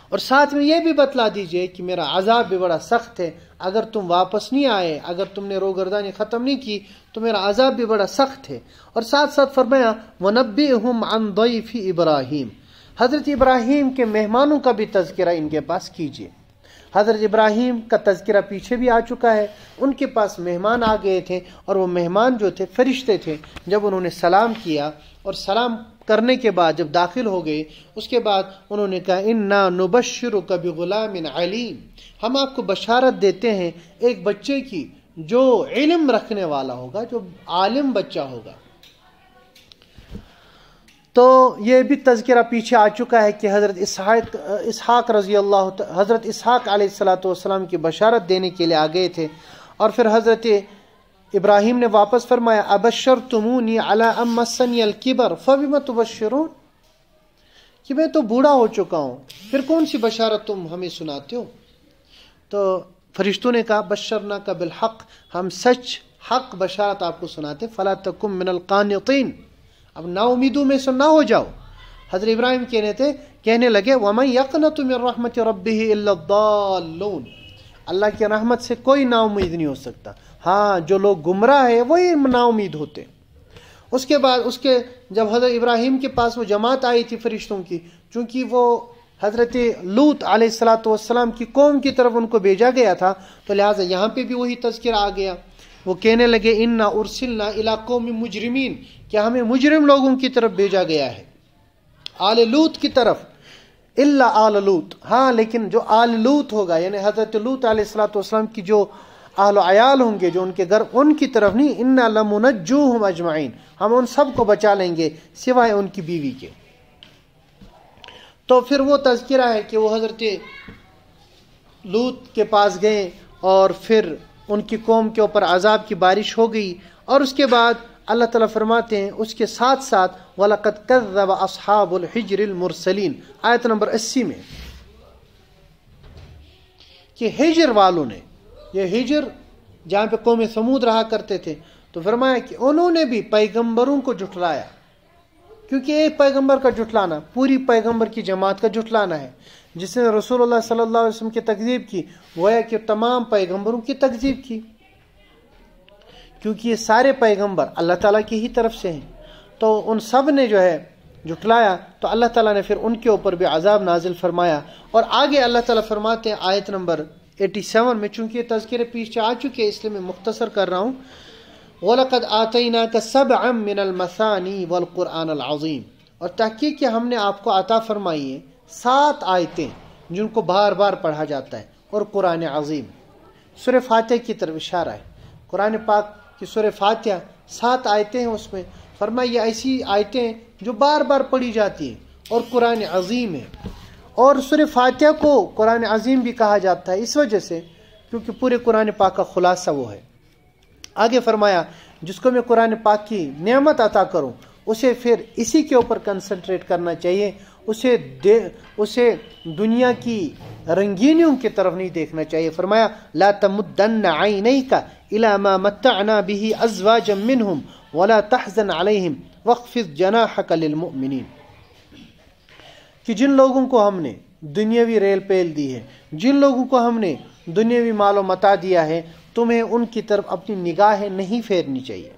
اور ساتھ میں یہ بھی بتلا دیجئے کہ میرا عذاب بھی بڑا سخت ہے، اگر تم واپس نہیں آئے، اگر تم نے روگردانی ختم نہیں کی تو میرا عذاب بھی بڑا سخت ہے۔ اور ساتھ ساتھ فرمایا وَنَبِّئْهُمْ عَنْ ضَيْفِ ابراہیم، حضرت ابراہیم کے مہمانوں کا بھی تذکرہ ان کے پاس کیجئے۔ حضرت ابراہیم کا تذکرہ پیچھے بھی آ چکا ہے، ان کے پاس مہمان آ گئے تھے، اور وہ مہمان جو تھے فرشتے تھے۔ جب انہوں نے سلام کیا اور سلام کرنے کے بعد جب داخل ہو گئے، اس کے بعد انہوں نے کہا اِنَّا نُبَشِّرُكَ بِغُلَامٍ عَلِيمٍ، ہم آپ کو بشارت دیتے ہیں ایک بچے کی جو علم رکھنے والا ہوگا، جو عالم بچہ ہوگا۔ تو یہ بھی تذکرہ پیچھے آ چکا ہے کہ حضرت اسحاق حضرت اسحاق علیہ السلام کی بشارت دینے کے لیے آ گئے تھے۔ اور پھر حضرت ابراہیم نے واپس فرمایا ابشرتمونی علی ام مسنی الکبر فبم تبشرون، کہ میں تو بوڑھا ہو چکا ہوں، پھر کون سی بشارت تم ہمیں سناتے ہو؟ تو فرشتوں نے کہا بشرناک بالحق، ہم سچ حق بشارت آپ کو سناتے، فلا تکن من القانطین، اب نا امیدوں میں سے نہ ہو جاؤ۔ حضرت ابراہیم کہنے لگے وَمَن يَقْنَطُ مِن رَحْمَةِ رَبِّهِ إِلَّا الضَّالُّونَ، اللہ کی رحمت سے کوئی نا امید نہیں ہو سکتا، ہاں جو لوگ گمراہ ہیں وہی نا امید ہوتے۔ اس کے بعد جب حضرت ابراہیم کے پاس وہ جماعت آئی تھی فرشتوں کی، چونکہ وہ حضرت لوط علیہ السلام کی قوم کی طرف ان کو بھیجا گیا تھا، تو لہٰذا یہاں پہ بھی وہی تذکرہ آ گیا۔ وہ کہنے لگے انا ارسلنا الی قوم مجرمین، کیا ہمیں مجرم لوگوں کی طرف بھیجا گیا ہے، آل لوط کی طرف، الا آل لوط، ہاں لیکن جو آل لوط ہوگا یعنی حضرت لوط علیہ السلام کی جو اہل و عیال ہوں گے، جو ان کے گھر، ان کی طرف نہیں، انا لمنجوہم اجمعین، ہم ان سب کو بچا لیں گے سوائے ان کی بیوی کے۔ تو پھر وہ تذکرہ ہے کہ وہ حضرت لوط کے پاس گئے اور پھر ان کی قوم کے اوپر عذاب کی بارش ہو گئی، اور اس کے بعد اللہ تعالیٰ فرماتے ہیں اس کے ساتھ ساتھ وَلَقَدْ كَذَّبَ أَصْحَابُ الْحِجْرِ الْمُرْسَلِينَ، آیت نمبر 80 میں، کہ ہجر والوں نے، یہ ہجر جہاں پہ قوم سمود رہا کرتے تھے، تو فرمایا کہ انہوں نے بھی پیغمبروں کو جھٹلایا، کیونکہ ایک پیغمبر کا جھٹلانا پوری پیغمبر کی جماعت کا جھٹلانا ہے۔ جس نے رسول اللہ صلی اللہ علیہ وسلم کی تکذیب کی گویا کہ تمام پیغمبروں کی تکذیب کی، کیونکہ یہ سارے پیغمبر اللہ تعالیٰ کی ہی طرف سے ہیں، تو ان سب نے جو ہے جھٹلایا، تو اللہ تعالیٰ نے پھر ان کے اوپر بھی عذاب نازل فرمایا۔ اور آگے اللہ تعالیٰ فرماتے ہیں آیت نمبر 87 میں، چونکہ یہ تذکرے پیچھے آ چکے اس لیے میں مختصر کر رہا ہوں، وَلَقَدْ آتَيْنَاكَ سَبْعًا مِّنَ الْمَثَانِي وَالْقُرْآنَ الْعَظِيمِ، اور تحقیق کہ ہم نے آپ کو عطا فرمائی ہے 7 آیتیں جن کو بار بار پڑھا جاتا ہے، اور قرآن عظیم، سورہ فاتحہ کی طرف اشارہ ہے۔ قرآن پاک کی سورہ فاتحہ 7 آیتیں ہیں، اس میں فرمایا یہ ایسی آیتیں جو بار بار پڑھی جاتی ہیں اور قرآن عظیم ہے۔ اور سورہ فاتحہ کو قرآن عظیم بھی کہا جاتا ہے اس وجہ سے کیونکہ پورے قرآن پاک کا خلاصہ وہ ہے۔ آگے فرمایا جس کو میں قرآن پاک کی نعمت عطا کروں اسے پھر اسی کے اوپر کنسنٹریٹ کرنا چاہیے، اسے دنیا کی رنگینیوں کی طرف نہیں دیکھنا چاہیے۔ فرمایا لا تمدن عینیک الی ما متعنا به ازواجا منهم ولا تحزن علیہم واخفض جناحک للمؤمنین، کہ جن لوگوں کو ہم نے دنیاوی ریل پیل دی ہے، جن لوگوں کو ہم نے دنیاوی مال و متاع دیا ہے، تمہیں ان کی طرف اپنی نگاہیں نہیں پھیرنی چاہیے۔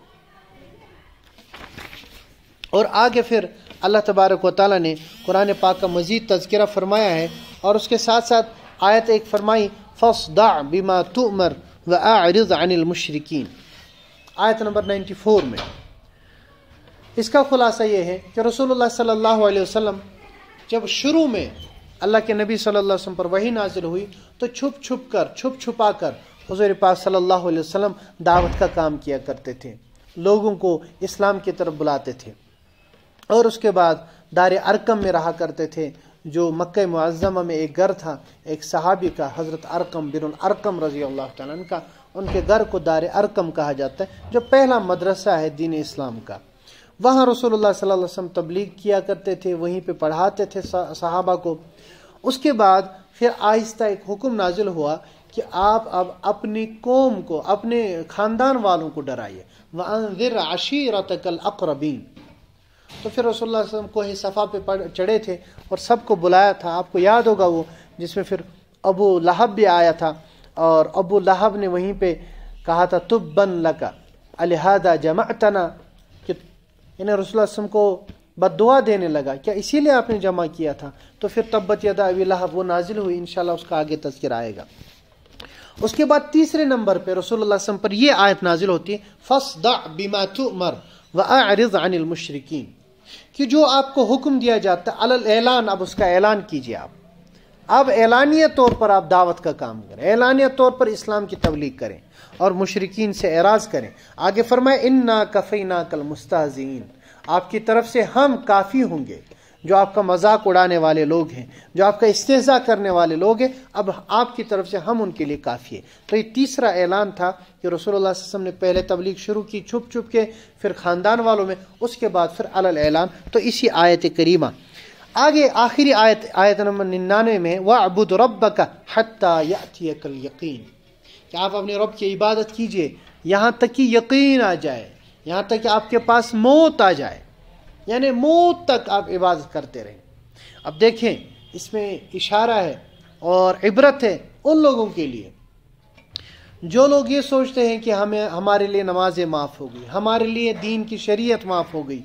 اور آگے پھر اللہ تبارک و تعالیٰ نے قرآن پاک کا مزید تذکرہ فرمایا ہے، اور اس کے ساتھ ساتھ آیت ایک فرمائی فاصدع بما تؤمر واعرض عن المشرکین، آیت نمبر 94 میں۔ اس کا خلاصہ یہ ہے کہ رسول اللہ صلی اللہ علیہ وسلم جب شروع میں اللہ کے نبی صلی اللہ علیہ وسلم پر وحی نازل ہوئی تو چھپ چھپا کر حضور پاک صلی اللہ علیہ وسلم دعوت کا کام کیا کرتے تھے، لوگوں کو اسلام کی طرف بلاتے تھے، اور اس کے بعد دار ارقم میں رہا کرتے تھے، جو مکہ معظمہ میں ایک گھر تھا ایک صحابی کا، حضرت ارقم بن الارقم رضی اللہ تعالیٰ عنہ کا، ان کے گھر کو دار ارقم کہا جاتا ہے، جو پہلا مدرسہ ہے دین اسلام کا۔ وہاں رسول اللہ صلی اللہ علیہ وسلم تبلیغ کیا کرتے تھے، وہیں پہ پڑھاتے تھے صحابہ کو۔ اس کے بعد پھر آہستہ ایک حکم نازل ہوا کہ آپ اب اپنی قوم کو، اپنے خاندان والوں کو ڈرائیے، وَأَنذِرْ عَشِيرَتَكَ الْأَقْرَبِينَ۔ تو پھر رسول اللہ صلی اللہ علیہ وسلم کوہ صفا پہ چڑھے تھے اور سب کو بلایا تھا، آپ کو یاد ہوگا وہ، جس میں پھر ابو لہب بھی آیا تھا، اور ابو لہب نے وہیں پہ کہا تھا تُبًّا لَكَ أَلِهَذَا جَمَعْتَنَا، کہ رسول اللہ صلی اللہ علیہ وسلم کو بد دعا دینے لگا، کیا اسی لیے آپ نے جمع کیا تھا؟ تو پھر تبت یدا ابی لہب وہ نازل ہوئی، انشاءاللہ اس کا آگے تذکرہ آئے گا۔ اس کے بعد تیسرے نمبر پہ رسول اللہ صلی اللہ علیہ وسلم پر یہ آیت نازل ہوتی ہے فاصدع بما تؤمر واعرض عن المشرکین، کہ جو آپ کو حکم دیا جاتا ہے علی الاعلان، اب اس کا اعلان کیجیے، اب اعلانیہ طور پر آپ دعوت کا کام کریں، اعلانیہ طور پر اسلام کی تبلیغ کریں اور مشرکین سے اعراض کریں۔ آگے فرمائے انا کفیناک المستہزئین، آپ کی طرف سے ہم کافی ہوں گے جو آپ کا مذاق اڑانے والے لوگ ہیں، جو آپ کا استہزاء کرنے والے لوگ ہیں، اب آپ کی طرف سے ہم ان کے لیے کافی ہے۔ تو یہ تیسرا اعلان تھا کہ رسول اللہ صلی اللہ علیہ وسلم نے پہلے تبلیغ شروع کی چھپ کے، پھر خاندان والوں میں، اس کے بعد پھر علی الاعلان۔ تو اسی آیت کریمہ آگے آخری آیت نمبر 99 میں وَاعْبُدْ رَبَّكَ حَتَّى يَأْتِيَكَ الْيَقِينُ، کہ آپ اپنے رب کی عبادت کیجئے یہاں تک کہ یقین آ جائے، یہاں تک کہ آپ کے پاس موت آ جائے، یعنی موت تک آپ عبادت کرتے رہیں۔ اب دیکھیں اس میں اشارہ ہے اور عبرت ہے ان لوگوں کے لیے جو لوگ یہ سوچتے ہیں کہ ہمارے لیے نمازیں معاف ہو گئی، ہمارے لیے دین کی شریعت معاف ہو گئی۔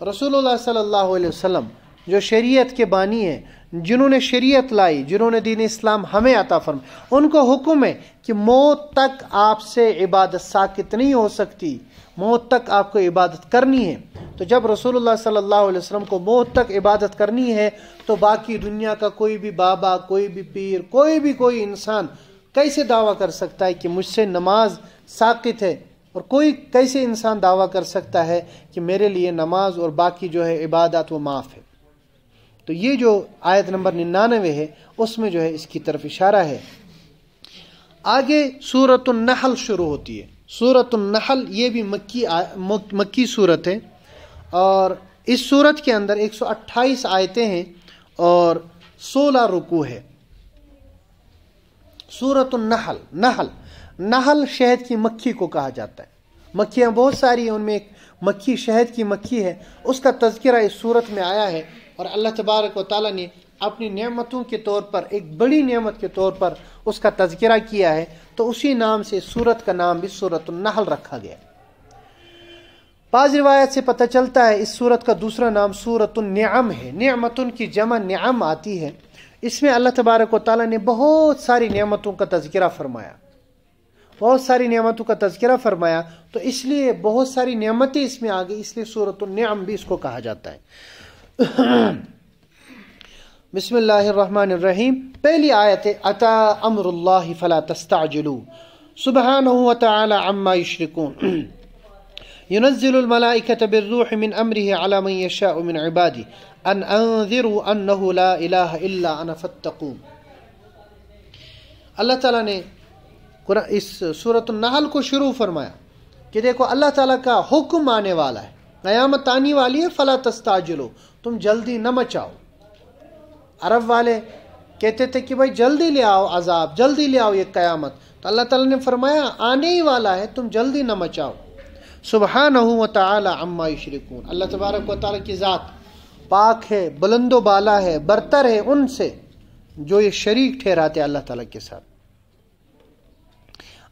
رسول اللہ صلی اللہ علیہ وسلم جو شریعت کے بانی ہیں، جنہوں نے شریعت لائی، جنہوں نے دین اسلام ہمیں عطا فرمایا، ان کو حکم ہے کہ موت تک آپ سے عبادت ساکت نہیں ہو سکتی، موت تک آپ کو عبادت کرنی ہے۔ تو جب رسول اللہ صلی اللہ علیہ وسلم کو موت تک عبادت کرنی ہے تو باقی دنیا کا کوئی بھی بابا، کوئی بھی پیر، کوئی انسان کیسے دعویٰ کر سکتا ہے کہ مجھ سے نماز ساقط ہے، اور کوئی کیسے انسان دعویٰ کر سکتا ہے کہ میرے لیے نماز اور باقی جو ہے عبادات وہ معاف ہے۔ تو یہ جو آیت نمبر 99 ہے اس میں جو ہے اس کی طرف اشارہ ہے۔ آگے سورۃ النحل شروع ہوتی ہے۔ سورۃ النحل یہ بھی مکی صورت ہے، اور اس صورت کے اندر 128 آیتیں ہیں اور 16 رکوع ہے۔ سورۃ النحل، نحل شہد کی مکھی کو کہا جاتا ہے۔ مکھیاں بہت ساری ہیں، ان میں ایک مکھی شہد کی مکھی ہے، اس کا تذکرہ اس صورت میں آیا ہے، اور اللہ تبارک و تعالیٰ نے اپنی نعمتوں کے طور پر، ایک بڑی نعمت کے طور پر اس کا تذکرہ کیا ہے، تو اسی نام سے سورت کا نام بھی سورۃ النحل رکھا گیا۔ بعض روایت سے پتہ چلتا ہے اس سورت کا دوسرا نام سورۃ النعم ہے، نعمتن کی جمع نعم آتی ہے۔ اس میں اللہ تبارک و تعالیٰ نے بہت ساری نعمتوں کا تذکرہ فرمایا، تو اس لیے بہت ساری نعمتیں اس میں آ گئی، اس لیے سورۃ النعم بھی اس کو کہا جاتا ہے۔ بسم اللہ الرحمن الرحیم۔ پہلی آیت ہے اتا امر اللہ فلا تستعجلوا سبحانہ وتعالی عما یشرکون ينزل الملائكة بالروح من أمره على من يشاء من عباده أن أنذروا أنه لا إله إلا أنا فاتقون۔ اللہ تعالیٰ نے اس سورۃ النحل کو شروع فرمایا کہ دیکھو اللہ تعالیٰ کا حکم آنے والا ہے، قیامت آنے والی ہے، فلا تستعجلوا، تم جلدی نہ مچاؤ۔ عرب والے کہتے تھے کہ بھائی جلدی لے آؤ عذاب، جلدی لے آؤ یہ قیامت، تو اللہ تعالیٰ نے فرمایا آنے ہی والا ہے، تم جلدی نہ مچاؤ۔ سبحانہ وتعالی عما یشرکون، اللہ تبارک و تعالیٰ کی ذات پاک ہے، بلند و بالا ہے، برتر ہے ان سے جو یہ شریک ٹھہراتے اللہ تعالیٰ کے ساتھ۔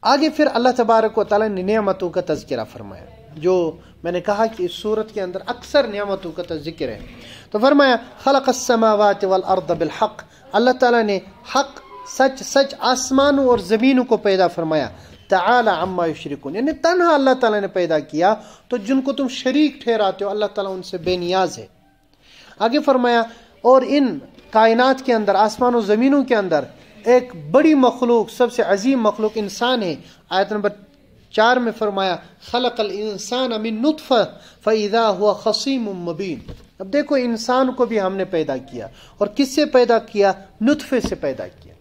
آگے پھر اللہ تبارک و تعالیٰ نے نعمتوں کا تذکرہ فرمایا۔ جو میں نے کہا کہ اس صورت کے اندر اکثر نعمتوں کا ذکر ہے. تو فرمایا خلق السماوات والارض بالحق، اللہ تعالیٰ نے حق سچ آسمانوں اور زمینوں کو پیدا فرمایا. تعالی عما یشرکون، یعنی تنہا اللہ تعالیٰ نے پیدا کیا، تو جن کو تم شریک ٹھہراتے ہو اللہ تعالیٰ ان سے بے نیاز ہے. آگے فرمایا اور ان کائنات کے اندر، آسمان و زمینوں کے اندر ایک بڑی مخلوق، سب سے عظیم مخلوق انسان ہے. آیت نمبر 4 میں فرمایا خلق الانسان من نطفہ فاذا هو خصیم مبین. اب دیکھو انسان کو بھی ہم نے پیدا کیا، اور کس سے پیدا کیا؟ نطفے سے پیدا کیا.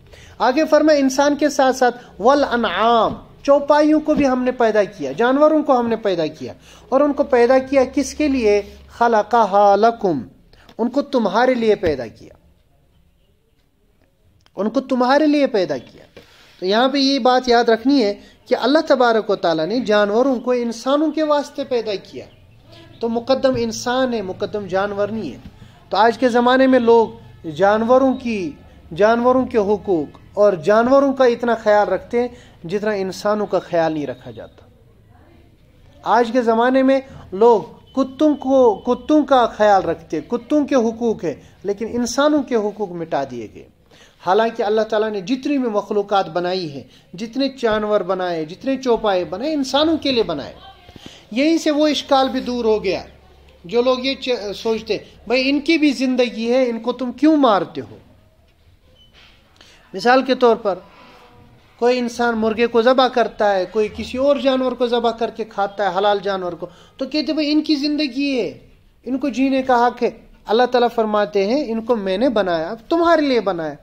آگے فرمایا انسان کے ساتھ ساتھ والانعام، چوپائیوں کو بھی ہم نے پیدا کیا، جانوروں کو ہم نے پیدا کیا. اور ان کو پیدا کیا کس کے لیے؟ خلقها لکم، ان کو تمہارے لیے پیدا کیا، ان کو تمہارے لیے پیدا کیا. تو یہاں پہ یہ بات یاد رکھنی ہے کہ اللہ تبارک و تعالیٰ نے جانوروں کو انسانوں کے واسطے پیدا کیا، تو مقدم انسان ہے، مقدم جانور نہیں ہے. تو آج کے زمانے میں لوگ جانوروں کے حقوق اور جانوروں کا اتنا خیال رکھتے ہیں جتنا انسانوں کا خیال نہیں رکھا جاتا. آج کے زمانے میں لوگ کتوں کا خیال رکھتے، کتوں کے حقوق ہے، لیکن انسانوں کے حقوق مٹا دیے گئے. حالانکہ اللہ تعالیٰ نے جتنی بھی مخلوقات بنائی ہے، جتنے جانور بنائے، جتنے چوپائے بنائے، انسانوں کے لیے بنائے. یہیں سے وہ اشکال بھی دور ہو گیا. جو لوگ یہ سوچتے بھائی ان کی بھی زندگی ہے، ان کو تم کیوں مارتے ہو؟ مثال کے طور پر کوئی انسان مرغے کو ذبح کرتا ہے، کوئی کسی اور جانور کو ذبح کر کے کھاتا ہے، حلال جانور کو، تو کہتے بھائی ان کی زندگی ہے، ان کو جینے کا حق ہے. اللہ تعالیٰ فرماتے ہیں ان کو میں نے بنایا، اب تمہارے لیے بنایا.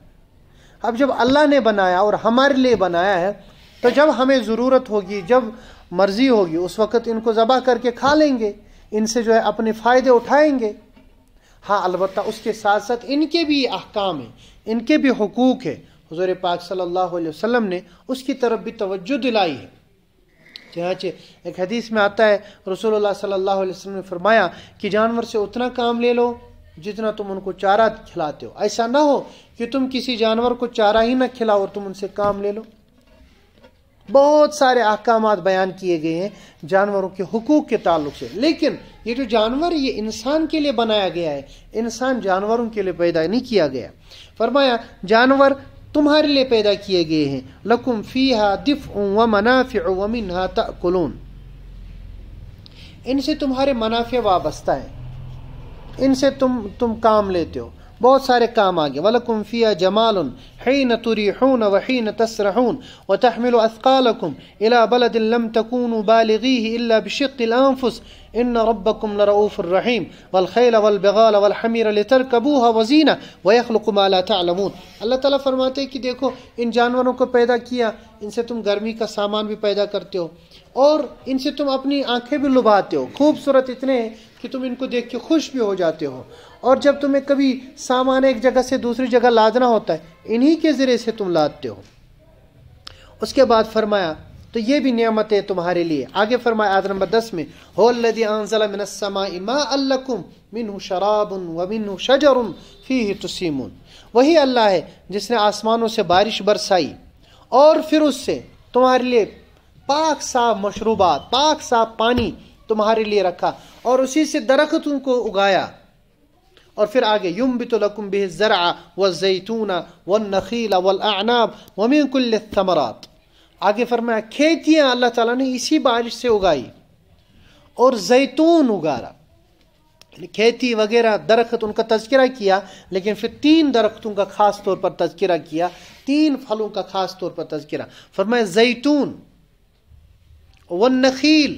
اب جب اللہ نے بنایا اور ہمارے لیے بنایا ہے، تو جب ہمیں ضرورت ہوگی، جب مرضی ہوگی، اس وقت ان کو ذبح کر کے کھا لیں گے، ان سے جو ہے اپنے فائدے اٹھائیں گے. ہاں البتہ اس کے ساتھ ساتھ ان کے بھی احکام ہیں، ان کے بھی حقوق ہے. حضور پاک صلی اللہ علیہ وسلم نے اس کی طرف بھی توجہ دلائی ہے. چنانچہ ایک حدیث میں آتا ہے رسول اللہ صلی اللہ علیہ وسلم نے فرمایا کہ جانور سے اتنا کام لے لو جتنا تم ان کو چارہ کھلاتے ہو. ایسا نہ ہو کہ تم کسی جانور کو چارہ ہی نہ کھلاؤ اور تم ان سے کام لے لو. بہت سارے احکامات بیان کیے گئے ہیں جانوروں کے حقوق کے تعلق سے. لیکن یہ جو جانور یہ انسان کے لیے بنایا گیا ہے، انسان جانوروں کے لیے پیدا نہیں کیا گیا. فرمایا جانور تمہارے لیے پیدا کیے گئے ہیں. لکم فیہا دفع ومنافع ومنہا تأکلون، ان سے تمہارے منافع وابستہ ہیں، ان سے تم کام لیتے ہو، بہت سارے کام آگے. وَلَكُمْ فِيهَا جَمَالٌ حِينَ تُرِيحُونَ وَحِينَ تَسْرَحُونَ وَتَحْمِلُ أَثْقَالَكُمْ إِلَى بَلَدٍ لَمْ تَكُونُوا بَالِغِيهِ إِلَّا بِشِقِّ الْأَنفُسِ إِنَّ رَبَّكُمْ لَرَءُوفٌ رَحِيمٌ وَالْخَيْلَ وَالْبِغَالَ وَالْحَمِيرَ لِتَرْكَبُوهَا وَزِينَةً وَيَخْلُقُ مَا لَا تَعْلَمُونَ. اللہ تعالیٰ فرماتے ہیں کہ دیکھو ان جانوروں کو پیدا کیا، ان سے تم گرمی کا سامان بھی پیدا کرتے ہو، اور ان سے تم اپنی آنکھیں بھی لبھاتے ہو. خوبصورت اتنے ہیں کہ تم ان کو دیکھ کے خوش بھی ہو جاتے ہو. اور جب تمہیں کبھی سامان ایک جگہ سے دوسری جگہ لادنا ہوتا ہے، انہی کے ذریعے سے تم لاتے ہو. اس کے بعد فرمایا تو یہ بھی نعمت ہے تمہارے لیے. آگے فرمایا آیت نمبر 10 میں هو الذی انزل من السماء ماء لکم منہ شراب ومنہ شجر فیہ تسیمون. وہی اللہ ہے جس نے آسمانوں سے بارش برسائی اور پھر اس سے تمہارے لیے پاک صاف مشروبات، پاک صاف پانی تمہارے لیے رکھا، اور اسی سے درختوں کو اگایا. اور پھر آگے ينبت لكم به الزرع والزيتون والنخيل والاعناب ومن كل الثمرات. آگے فرمایا کھیتیاں اللہ تعالیٰ نے اسی بارش سے اگائی اور زیتون اگارا. کھیتی وغیرہ درخت ان کا تذکرہ کیا، لیکن پھر 3 درختوں کا خاص طور پر تذکرہ کیا، 3 پھلوں کا خاص طور پر تذکرہ. فرمایا زیتون والنخیل،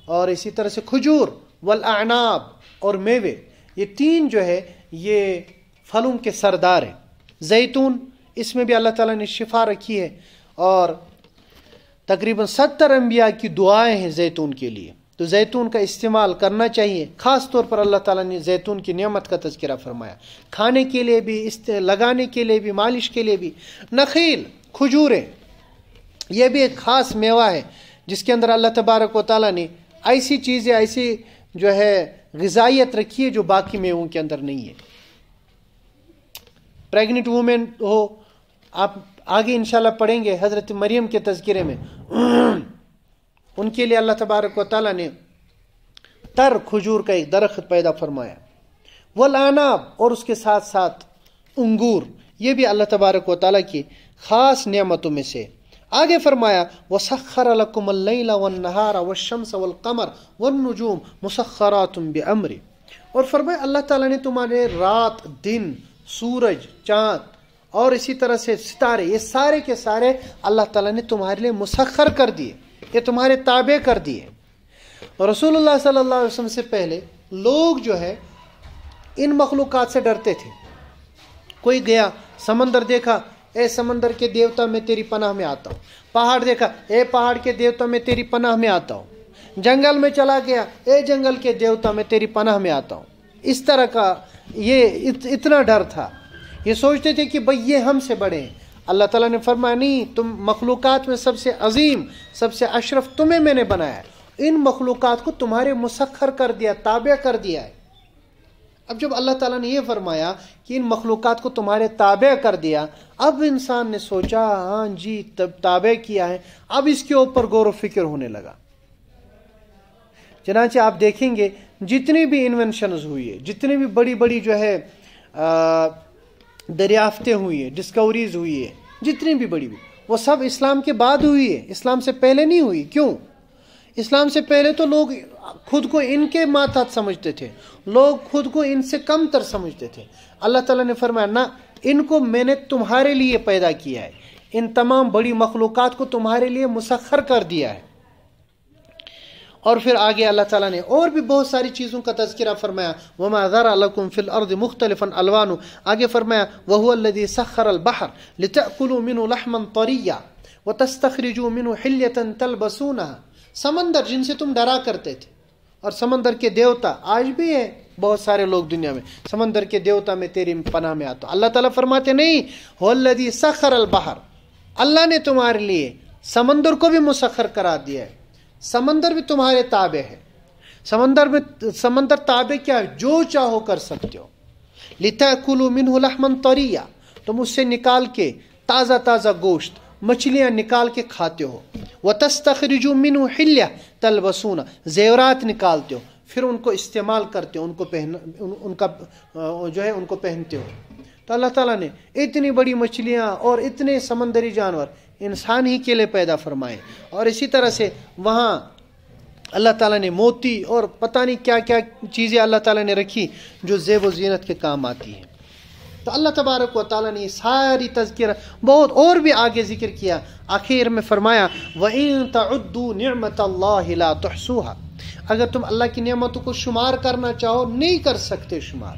اور اسی طرح سے کھجور، والاعناب اور میوے، یہ 3 جو ہے یہ پھلوں کے سردار ہیں. زیتون اس میں بھی اللہ تعالیٰ نے شفا رکھی ہے، اور تقریباً 70 انبیاء کی دعائیں ہیں زیتون کے لیے. تو زیتون کا استعمال کرنا چاہیے. خاص طور پر اللہ تعالیٰ نے زیتون کی نعمت کا تذکرہ فرمایا، کھانے کے لیے بھی، لگانے کے لیے بھی، مالش کے لیے بھی. نخیل، کھجوریں، یہ بھی ایک خاص میوہ ہے جس کے اندر اللہ تبارک و تعالیٰ نے ایسی چیزیں، ایسی جو ہے غذائیت رکھی ہے جو باقی میووں کے اندر نہیں ہے. پریگننٹ وومن ہو، آپ آگے انشاءاللہ پڑھیں گے حضرت مریم کے تذکرے میں، ان کے لیے اللہ تبارک و تعالیٰ نے تر کھجور کا ایک درخت پیدا فرمایا، والعناب اور اس کے ساتھ ساتھ انگور، یہ بھی اللہ تبارک و تعالیٰ کی خاص نعمتوں میں سے۔ آگے فرمایا وَسَخَّرَ لَكُمُ اللَّيْلَ وَالنَّهَارَ وَالشَّمْسَ وَالْقَمَرَ وَالنُّجُومُ مُسَخَّرَاتٌ بِأَمْرِهِ، اور فرمایا اللہ تعالیٰ نے تمہارے رات، دن، سورج، چاند اور اسی طرح سے ستارے، یہ سارے کے سارے اللہ تعالیٰ نے تمہارے لیے مسخر کر دیے، یہ تمہارے تابع کر دیے۔ رسول اللہ صلی اللہ علیہ وسلم سے پہلے لوگ جو ہے ان مخلوقات سے ڈرتے تھے۔ کوئی گیا سمندر دیکھا، اے سمندر کے دیوتا میں تیری پناہ میں آتا ہوں۔ پہاڑ دیکھا، اے پہاڑ کے دیوتا میں تیری پناہ میں آتا ہوں۔ جنگل میں چلا گیا، اے جنگل کے دیوتا میں تیری پناہ میں آتا ہوں۔ اس طرح کا یہ اتنا ڈر تھا، یہ سوچتے تھے کہ بھئی یہ ہم سے بڑے ہیں۔ اللہ تعالیٰ نے فرمایا نہیں، تم مخلوقات میں سب سے عظیم، سب سے اشرف تمہیں میں نے بنایا ہے، ان مخلوقات کو تمہارے مسخر کر دیا، تابع کر دیا ہے۔ اب جب اللہ تعالیٰ نے یہ فرمایا کہ ان مخلوقات کو تمہارے تابع کر دیا، اب انسان نے سوچا ہاں جی تابع کیا ہے، اب اس کے اوپر غور و فکر ہونے لگا۔ چنانچہ آپ دیکھیں گے جتنی بھی انوینشنز ہوئی ہے، جتنی بھی بڑی بڑی جو ہے دریافتیں ہوئی ہیں، ڈسکوریز ہوئی ہے، جتنی بھی بڑی وہ سب اسلام کے بعد ہوئی ہے، اسلام سے پہلے نہیں ہوئی۔ کیوں؟ اسلام سے پہلے تو لوگ خود کو ان کے ماتحت سمجھتے تھے، لوگ خود کو ان سے کم تر سمجھتے تھے۔ اللہ تعالیٰ نے فرمایا نہ، ان کو میں نے تمہارے لیے پیدا کیا ہے، ان تمام بڑی مخلوقات کو تمہارے لیے مسخر کر دیا ہے۔ اور پھر آگے اللہ تعالیٰ نے اور بھی بہت ساری چیزوں کا تذکرہ فرمایا، وَمَا ذَرَأَ لَكُمْ فِي الْأَرْضِ مُخْتَلِفًا أَلْوَانُهُ، آگے فرمایا وَهُوَ الَّذِي سَخَّرَ الْبَحْرَ لِتَأْكُلُوا مِنْهُ لَحْمًا طَرِيًّا وَتَسْتَخْرِجُوا مِنْهُ حِلْيَةً تَلْبَسُونَهَا، سمندر جن سے تم ڈرا کرتے تھے، اور سمندر کے دیوتا آج بھی ہے، بہت سارے لوگ دنیا میں سمندر کے دیوتا میں تیری پناہ میں آتا ہوں۔ اللہ تعالیٰ فرماتے نہیں، هُوَ الَّذِي سَخَّرَ الْبَحْرَ، اللہ نے تمہارے لیے سمندر کو بھی مسخر کرا دیا ہے، سمندر بھی تمہارے تابع ہے۔ سمندر تابع کیا ہے؟ جو چاہو کر سکتے ہو۔ لِتَأْكُلُوا مِنْهُ لَحْمًا طَرِيًّا، تم اس سے نکال کے تازہ تازہ گوشت، مچھلیاں نکال کے کھاتے ہو۔ وَتَسْتَخْرِجُوا مِنْهُ حِلْيَةً تَلْبَسُونَ، زیورات نکالتے ہو، پھر ان کو استعمال کرتے ہو، ان کو پہنتے ہو۔ تو اللہ تعالیٰ نے اتنی بڑی مچھلیاں اور اتنے سمندری جانور انسان ہی کے لیے پیدا فرمائے، اور اسی طرح سے وہاں اللہ تعالیٰ نے موتی اور پتہ نہیں کیا کیا چیزیں اللہ تعالیٰ نے رکھی جو زیب و زینت کے کام آتی ہیں۔ تو اللہ تبارک و تعالیٰ نے یہ ساری تذکرہ بہت اور بھی آگے ذکر کیا، آخر میں فرمایا وَإِن تَعُدُّوا نِعْمَةَ اللَّهِ لَا تُحْصُوهَا، اگر تم اللہ کی نعمتوں کو شمار کرنا چاہو نہیں کر سکتے شمار۔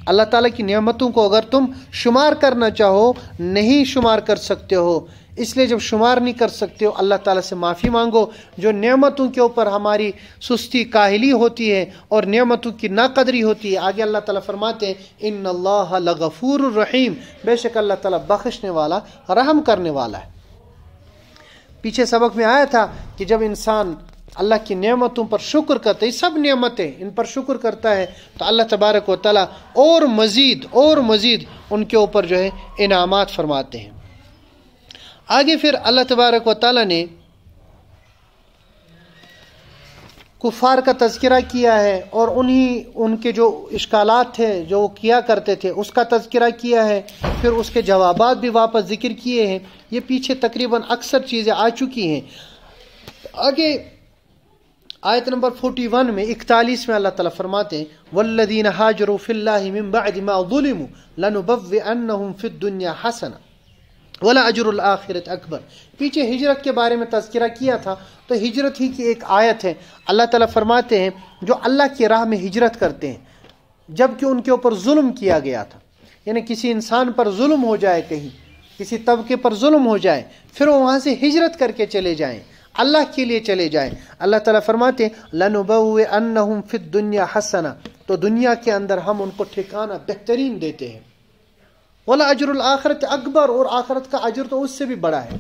اللہ تعالیٰ کی نعمتوں کو اگر تم شمار کرنا چاہو نہیں شمار کر سکتے ہو، اس لیے جب شمار نہیں کر سکتے ہو اللہ تعالیٰ سے معافی مانگو۔ جو نعمتوں کے اوپر ہماری سستی کاہلی ہوتی ہے اور نعمتوں کی ناقدری ہوتی ہے، آگے اللہ تعالیٰ فرماتے ہیں ان اللہ لغفور الرحیم، بے شک اللہ تعالیٰ بخشنے والا، رحم کرنے والا ہے۔ پیچھے سبق میں آیا تھا کہ جب انسان اللہ کی نعمتوں پر شکر کرتا ہے، سب نعمتیں ان پر شکر کرتا ہے، تو اللہ تبارک و تعالیٰ اور مزید ان کے اوپر جو ہے انعامات فرماتے ہیں۔ آگے پھر اللہ تبارک و تعالیٰ نے کفار کا تذکرہ کیا ہے، اور ان کے جو اشکالات تھے جو وہ کیا کرتے تھے اس کا تذکرہ کیا ہے، پھر اس کے جوابات بھی واپس ذکر کیے ہیں۔ یہ پیچھے تقریباً اکثر چیزیں آ چکی ہیں۔ آگے آیت نمبر 41 میں 41 میں اللہ تعالیٰ فرماتے ہیں وَالَّذِينَ هَاجَرُوا فِي اللَّهِ مِن بَعْدِ مَا ظُلِمُوا لَنُبَوِّئَنَّهُمْ فِي الدُّنْيَا حَسَنَةً وَلَأَجْرُ الْآخِرَةِ أَكْبَرُ۔ پیچھے ہجرت کے بارے میں تذکرہ کیا تھا، تو ہجرت ہی کی ایک آیت ہے۔ اللہ تعالیٰ فرماتے ہیں جو اللہ کی راہ میں ہجرت کرتے ہیں جبکہ ان کے اوپر ظلم کیا گیا تھا، یعنی کسی انسان پر ظلم ہو جائے، کہیں کسی طبقے پر ظلم ہو جائے، پھر وہ وہاں سے ہجرت کر کے چلے جائیں، اللہ کے لیے چلے جائیں، اللہ تعالیٰ فرماتے ہیں لَنُبَوِّئَنَّهُمْ فِي الدُّنْيَا حَسَنَةً، تو دنیا کے اندر ہم ان کو ٹھکانہ بہترین دیتے ہیں، وَلَأَجْرُ الْآخِرَةِ أَكْبَرُ، اور آخرت کا اجر تو اس سے بھی بڑا ہے۔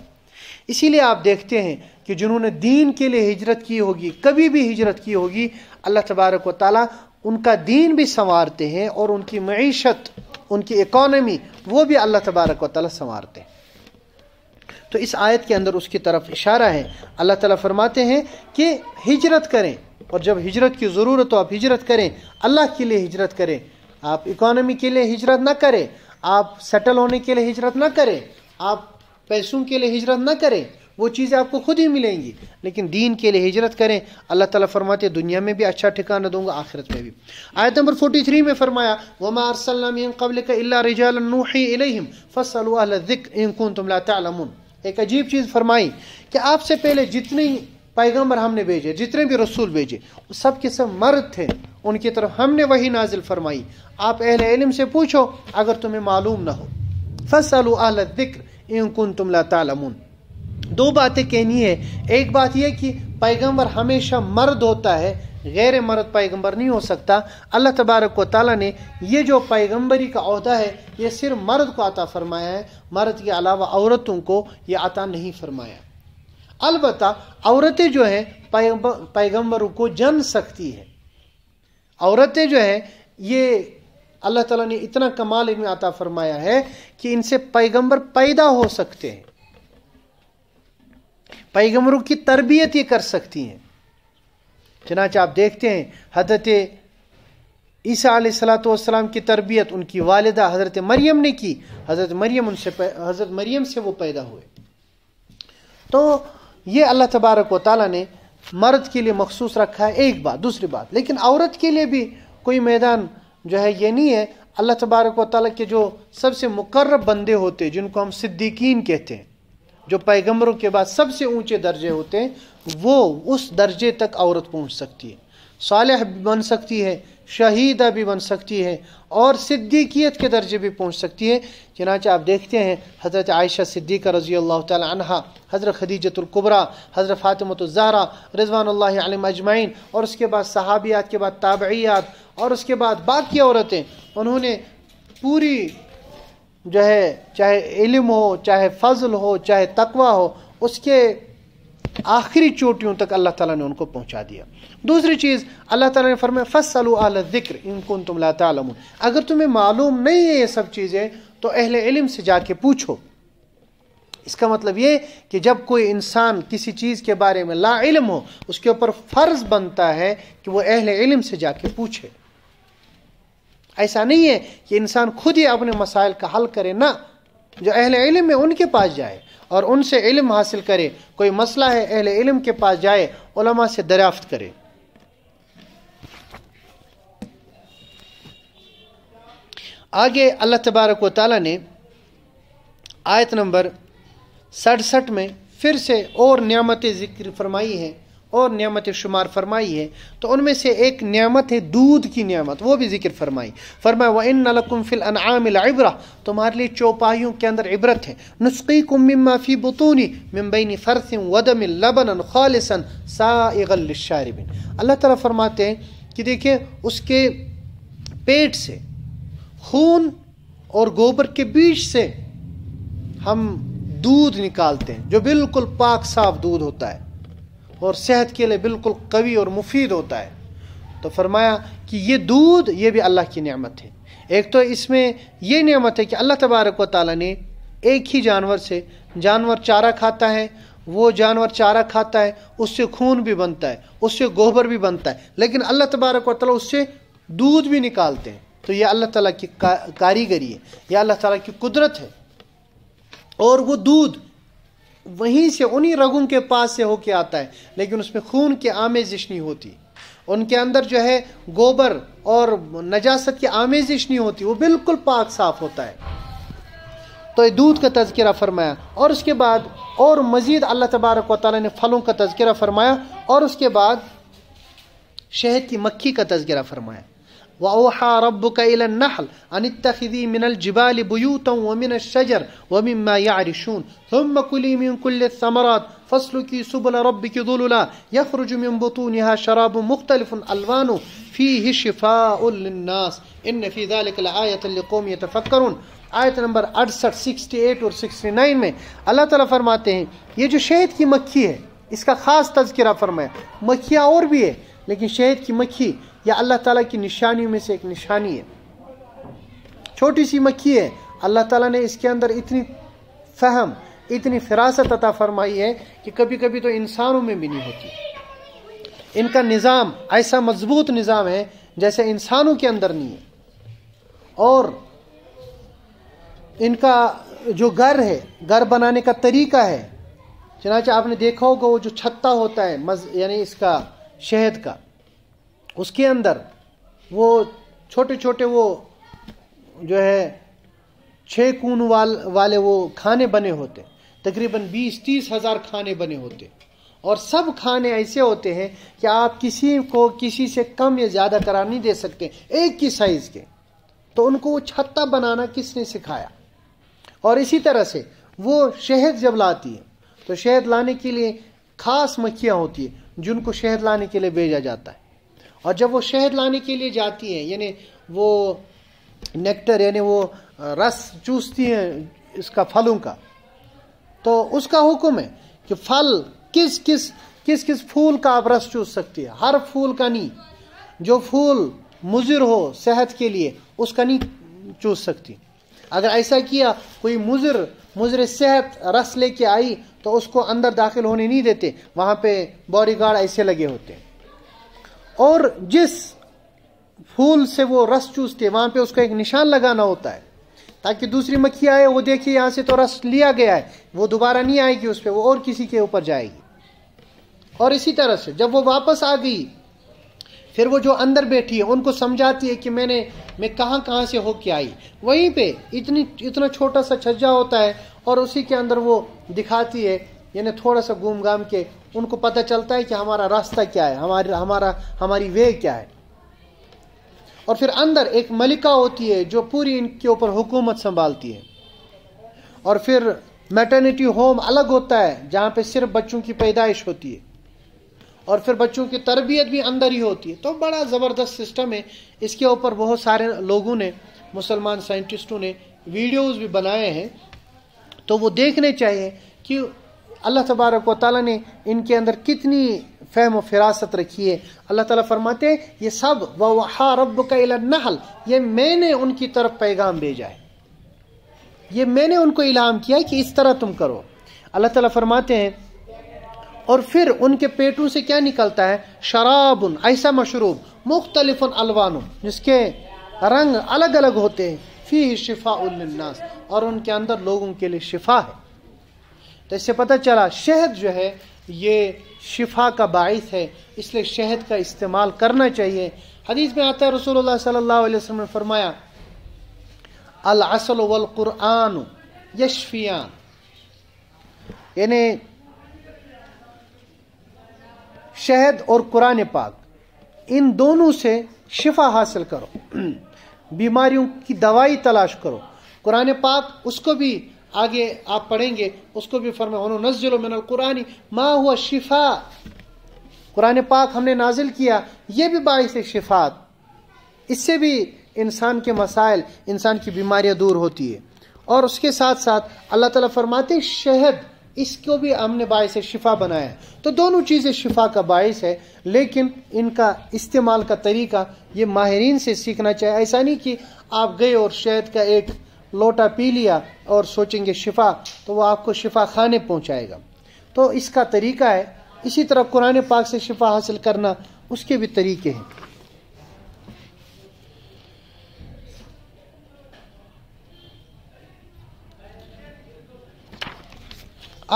اسی لیے آپ دیکھتے ہیں کہ جنہوں نے دین کے لیے ہجرت کی ہوگی، کبھی بھی ہجرت کی ہوگی، اللہ تبارک و تعالیٰ ان کا دین بھی سنوارتے ہیں، اور ان کی معیشت، ان کی اکانومی، وہ بھی اللہ تبارک و تعالیٰ سنوارتے ہیں۔ تو اس آیت کے اندر اس کی طرف اشارہ ہے۔ اللہ تعالیٰ فرماتے ہیں کہ ہجرت کریں، اور جب ہجرت کی ضرورت ہو آپ ہجرت کریں، اللہ کے لیے ہجرت کریں. آپ اکانومی کے لیے ہجرت نہ کریں، آپ سیٹل ہونے کے لیے ہجرت نہ کریں، آپ پیسوں کے لیے ہجرت نہ کریں، وہ چیزیں آپ کو خود ہی ملیں گی. لیکن دین کے لیے ہجرت کریں. اللہ تعالیٰ فرماتے دنیا میں بھی اچھا ٹھکانہ دوں گا، آخرت میں بھی. آیت نمبر 43 میں فرمایا وَمَا أَرْسَلْنَا مِن قَبْلِكَ إِلَّا رِجَالًا نُوحِي إِلَيْهِمْ فَاسْأَلُوا أَهْلَ الذِّكْرِ إِن كُنتُمْ لَا تَعْلَمُونَ. ایک عجیب چیز فرمائی کہ آپ سے پہلے جتنے پیغمبر ہم نے بھیجے، جتنے بھی رسول بھیجے، سب کے سب مرد تھے، ان کی طرف ہم نے وحی نازل فرمائی. آپ اہل علم سے پوچھو اگر تمہیں معلوم نہ ہو. فَاسْأَلُوا أَهْلَ الذِّكْرِ إِن كُنتُمْ لَا تَعْلَمُونَ. دو باتیں کہنی ہے. ایک بات یہ کہ پیغمبر ہمیشہ مرد ہوتا ہے، غیر مرد پیغمبر نہیں ہو سکتا. اللہ تبارک و تعالیٰ نے یہ جو پیغمبری کا عہدہ ہے یہ صرف مرد کو عطا فرمایا ہے، مرد کے علاوہ عورتوں کو یہ عطا نہیں فرمایا. البتہ عورتیں جو ہیں پیغمبروں کو جن سکتی ہیں. عورتیں جو ہیں یہ اللہ تعالیٰ نے اتنا کمال ان میں عطا فرمایا ہے کہ ان سے پیغمبر پیدا ہو سکتے ہیں، پیغمبروں کی تربیت یہ کر سکتی ہیں. چنانچہ آپ دیکھتے ہیں حضرت عیسیٰ علیہ السلام کی تربیت ان کی والدہ حضرت مریم نے کی. حضرت مریم سے وہ پیدا ہوئے. تو یہ اللہ تبارک و تعالیٰ نے مرد کے لیے مخصوص رکھا ہے. ایک بات. دوسری بات لیکن عورت کے لیے بھی کوئی میدان جو ہے یہ نہیں ہے. اللہ تبارک و تعالیٰ کے جو سب سے مقرب بندے ہوتے ہیں جن کو ہم صدیقین کہتے ہیں، جو پیغمبروں کے بعد سب سے اونچے درجے ہوتے ہیں، وہ اس درجے تک عورت پہنچ سکتی ہے. صالح بھی بن سکتی ہے، شہیدہ بھی بن سکتی ہے، اور صدیقیت کے درجے بھی پہنچ سکتی ہے. چنانچہ آپ دیکھتے ہیں حضرت عائشہ صدیقہ رضی اللہ تعالی عنہا، حضرت خدیجۃ الکبریٰ، حضرت فاطمۃ الزہرا رضوان اللہ علیہم اجمعین، اور اس کے بعد صحابیات کے بعد تابعیات، اور اس کے بعد باقی عورتیں، انہوں نے پوری جو ہے چاہے علم ہو، چاہے فضل ہو، چاہے تقوی ہو، اس کے آخری چوٹیوں تک اللہ تعالیٰ نے ان کو پہنچا دیا. دوسری چیز اللہ تعالیٰ نے فرمایا فَاسْأَلُوا أَهْلَ الذِّكْرِ إِن كُنتُمْ لَا تَعْلَمُونَ. اگر تمہیں معلوم نہیں ہے یہ سب چیزیں تو اہل علم سے جا کے پوچھو. اس کا مطلب یہ کہ جب کوئی انسان کسی چیز کے بارے میں لا علم ہو، اس کے اوپر فرض بنتا ہے کہ وہ اہل علم سے جا کے پوچھے. ایسا نہیں ہے کہ انسان خود ہی اپنے مسائل کا حل کرے، نہ، جو اہل علم ہے ان کے پاس جائے اور ان سے علم حاصل کرے. کوئی مسئلہ ہے اہل علم کے پاس جائے، علماء سے دریافت کرے. آگے اللہ تبارک و تعالیٰ نے آیت نمبر 67 میں پھر سے اور نعمتیں ذکر فرمائی ہیں اور نعمت شمار فرمائی ہے. تو ان میں سے ایک نعمت ہے دودھ کی نعمت، وہ بھی ذکر فرمائی. فرمایا وَإِنَّ لَكُمْ فِي الْأَنْعَامِ لَعِبْرَةً، تمہارے لیے چوپاہیوں کے اندر عبرت ہے. نُسْقِيكُم مِّمَّا فِي بُطُونِ مِن بَيْنِ فَرْثٍ وَدَمٍ لَبَنًا خَالِصًا سَائِغًا لِلشَّارِبِينَ. اللہ تعالیٰ فرماتے ہیں کہ دیکھیں اس کے پیٹ سے، خون اور گوبر کے بیچ سے ہم دودھ نکالتے ہیں جو بالکل پاک صاف دودھ ہوتا ہے اور صحت کے لیے بالکل قوی اور مفید ہوتا ہے. تو فرمایا کہ یہ دودھ یہ بھی اللہ کی نعمت ہے. ایک تو اس میں یہ نعمت ہے کہ اللہ تبارک و تعالیٰ نے ایک ہی جانور سے، جانور چارہ کھاتا ہے، وہ جانور چارہ کھاتا ہے، اس سے خون بھی بنتا ہے، اس سے گوبر بھی بنتا ہے، لیکن اللہ تبارک و تعالیٰ اس سے دودھ بھی نکالتے ہیں. تو یہ اللہ تعالیٰ کی کاریگری ہے، یہ اللہ تعالیٰ کی قدرت ہے. اور وہ دودھ وہیں سے انہی رگوں کے پاس سے ہو کے آتا ہے، لیکن اس میں خون کی آمیزش نہیں ہوتی، ان کے اندر جو ہے گوبر اور نجاست کی آمیزش نہیں ہوتی، وہ بالکل پاک صاف ہوتا ہے. تو یہ دودھ کا تذکرہ فرمایا. اور اس کے بعد اور مزید اللہ تبارک و تعالیٰ نے پھلوں کا تذکرہ فرمایا، اور اس کے بعد شہد کی مکھی کا تذکرہ فرمایا. وَأَوْحَى رَبُّكَ إِلَى النَّحْلِ أَنِ اتَّخِذِي مِنَ الْجِبَالِ بُيُوتًا وَمِنَ الشَّجَرِ وَمِمَّا يَعْرِشُونَ ثُمَّ كُلِي مِن كُلِّ الثَّمَرَاتِ فَاسْلُكِي سُبُلَ رَبِّكِ ذُلُلًا يَخْرُجُ مِن بُطُونِهَا شَرَابٌ مُخْتَلِفٌ أَلْوَانُهُ فِيهِ شِفَاءٌ لِلنَّاسِ إِنَّ فِي ذَلِكَ لَآيَةً لِقَوْمٍ يَتَفَكَّرُونَ. آیت نمبر 68، 68 اور 69 میں اللہ تعالیٰ فرماتے ہیں یہ جو شہد کی مکھی ہے اس کا خاص تذکرہ فرمایا. مکھیاں اور بھی ہے لیکن شہد کی مکھی یا اللہ تعالیٰ کی نشانیوں میں سے ایک نشانی ہے. چھوٹی سی مکھی ہے، اللہ تعالیٰ نے اس کے اندر اتنی فہم، اتنی فراست عطا فرمائی ہے کہ کبھی کبھی تو انسانوں میں بھی نہیں ہوتی. ان کا نظام ایسا مضبوط نظام ہے جیسے انسانوں کے اندر نہیں ہے. اور ان کا جو گھر ہے، گھر بنانے کا طریقہ ہے، چنانچہ آپ نے دیکھا ہوگا وہ جو چھتا ہوتا ہے یعنی اس کا شہد کا، اس کے اندر وہ چھوٹے چھوٹے وہ جو ہے 6 کون والے وہ کھانے بنے ہوتے، تقریباً 20-30 ہزار کھانے بنے ہوتے، اور سب کھانے ایسے ہوتے ہیں کہ آپ کسی کو کسی سے کم یا زیادہ قرار نہیں دے سکتے، ایک کی سائز کے. تو ان کو وہ چھتا بنانا کس نے سکھایا؟ اور اسی طرح سے وہ شہد جب لاتی ہے تو شہد لانے کے لیے خاص مکھیاں ہوتی ہیں جن کو شہد لانے کے لیے بھیجا جاتا ہے. اور جب وہ شہد لانے کے لیے جاتی ہیں، یعنی وہ نیکٹر یعنی وہ رس چوستی ہیں اس کا پھلوں کا، تو اس کا حکم ہے کہ پھل کس کس پھول کا آپ رس چوس سکتی ہے، ہر پھول کا نہیں. جو پھول مضر ہو صحت کے لیے اس کا نہیں چوس سکتی. اگر ایسا کیا کوئی مضر صحت رس لے کے آئی تو اس کو اندر داخل ہونے نہیں دیتے، وہاں پہ باڈی گارڈ ایسے لگے ہوتے ہیں. اور جس پھول سے وہ رس چوستے وہاں پہ اس کا ایک نشان لگانا ہوتا ہے تاکہ دوسری مکھی آئے وہ دیکھے یہاں سے تو رس لیا گیا ہے، وہ دوبارہ نہیں آئے گی اس پہ، وہ اور کسی کے اوپر جائے گی. اور اسی طرح سے جب وہ واپس آ گئی پھر وہ جو اندر بیٹھی ہے ان کو سمجھاتی ہے کہ میں کہاں سے ہو کے آئی. وہیں پہ اتنا چھوٹا سا چھجا ہوتا ہے اور اسی کے اندر وہ دکھاتی ہے، یعنی تھوڑا سا گھوم گھام کے ان کو پتہ چلتا ہے کہ ہمارا راستہ کیا ہے، ہماری وے کیا ہے. اور پھر اندر ایک ملکہ ہوتی ہے جو پوری ان کے اوپر حکومت سنبھالتی ہے. اور پھر میٹرنیٹی ہوم الگ ہوتا ہے جہاں پہ صرف بچوں کی پیدائش ہوتی ہے، اور پھر بچوں کی تربیت بھی اندر ہی ہوتی ہے. تو بڑا زبردست سسٹم ہے. اس کے اوپر بہت سارے لوگوں نے، مسلمان سائنٹسٹوں نے ویڈیوز بھی بنائے ہیں، تو وہ دیکھنے چاہیے کہ اللہ تبارک و تعالیٰ نے ان کے اندر کتنی فہم و فراست رکھی ہے. اللہ تعالیٰ فرماتے ہیں یہ سب وَوَحَا رَبُّكَ إِلَى النَّحْلِ، یہ میں نے ان کی طرف پیغام بھیجا ہے، یہ میں نے ان کو الہام کیا کہ اس طرح تم کرو. اللہ تعالیٰ فرماتے ہیں اور پھر ان کے پیٹوں سے کیا نکلتا ہے؟ شراب، ایسا مشروب، مختلف الوان، جس کے رنگ الگ الگ ہوتے ہیں، فیہ شفاء للناس، اور ان کے اندر لوگوں کے لیے شفا ہے. تو اس سے پتہ چلا شہد جو ہے یہ شفا کا باعث ہے، اس لیے شہد کا استعمال کرنا چاہیے. حدیث میں آتا ہے رسول اللہ صلی اللہ علیہ وسلم نے فرمایا العسل والقرآن یشفیان، یعنی شہد اور قرآن پاک ان دونوں سے شفا حاصل کرو، بیماریوں کی دوائی تلاش کرو. قرآن پاک اس کو بھی آگے آپ پڑھیں گے، اس کو بھی فرمایا وَنُنَزِّلُ مِنَ الْقُرْآنِ مَا هُوَ شِفَاء، قرآن پاک ہم نے نازل کیا یہ بھی باعث شفاعت، اس سے بھی انسان کے مسائل، انسان کی بیماریاں دور ہوتی ہے. اور اس کے ساتھ ساتھ اللہ تعالیٰ فرماتے ہیں شہد اس کو بھی ہم نے باعث شفا بنایا ہے. تو دونوں چیزیں شفا کا باعث ہے، لیکن ان کا استعمال کا طریقہ یہ ماہرین سے سیکھنا چاہیے. ایسا نہیں کہ آپ گئے اور شہد کا ایک لوٹا پی لیا اور سوچیں گے شفا، تو وہ آپ کو شفا خانے پہنچائے گا. تو اس کا طریقہ ہے. اسی طرح قرآن پاک سے شفا حاصل کرنا اس کے بھی طریقے ہیں.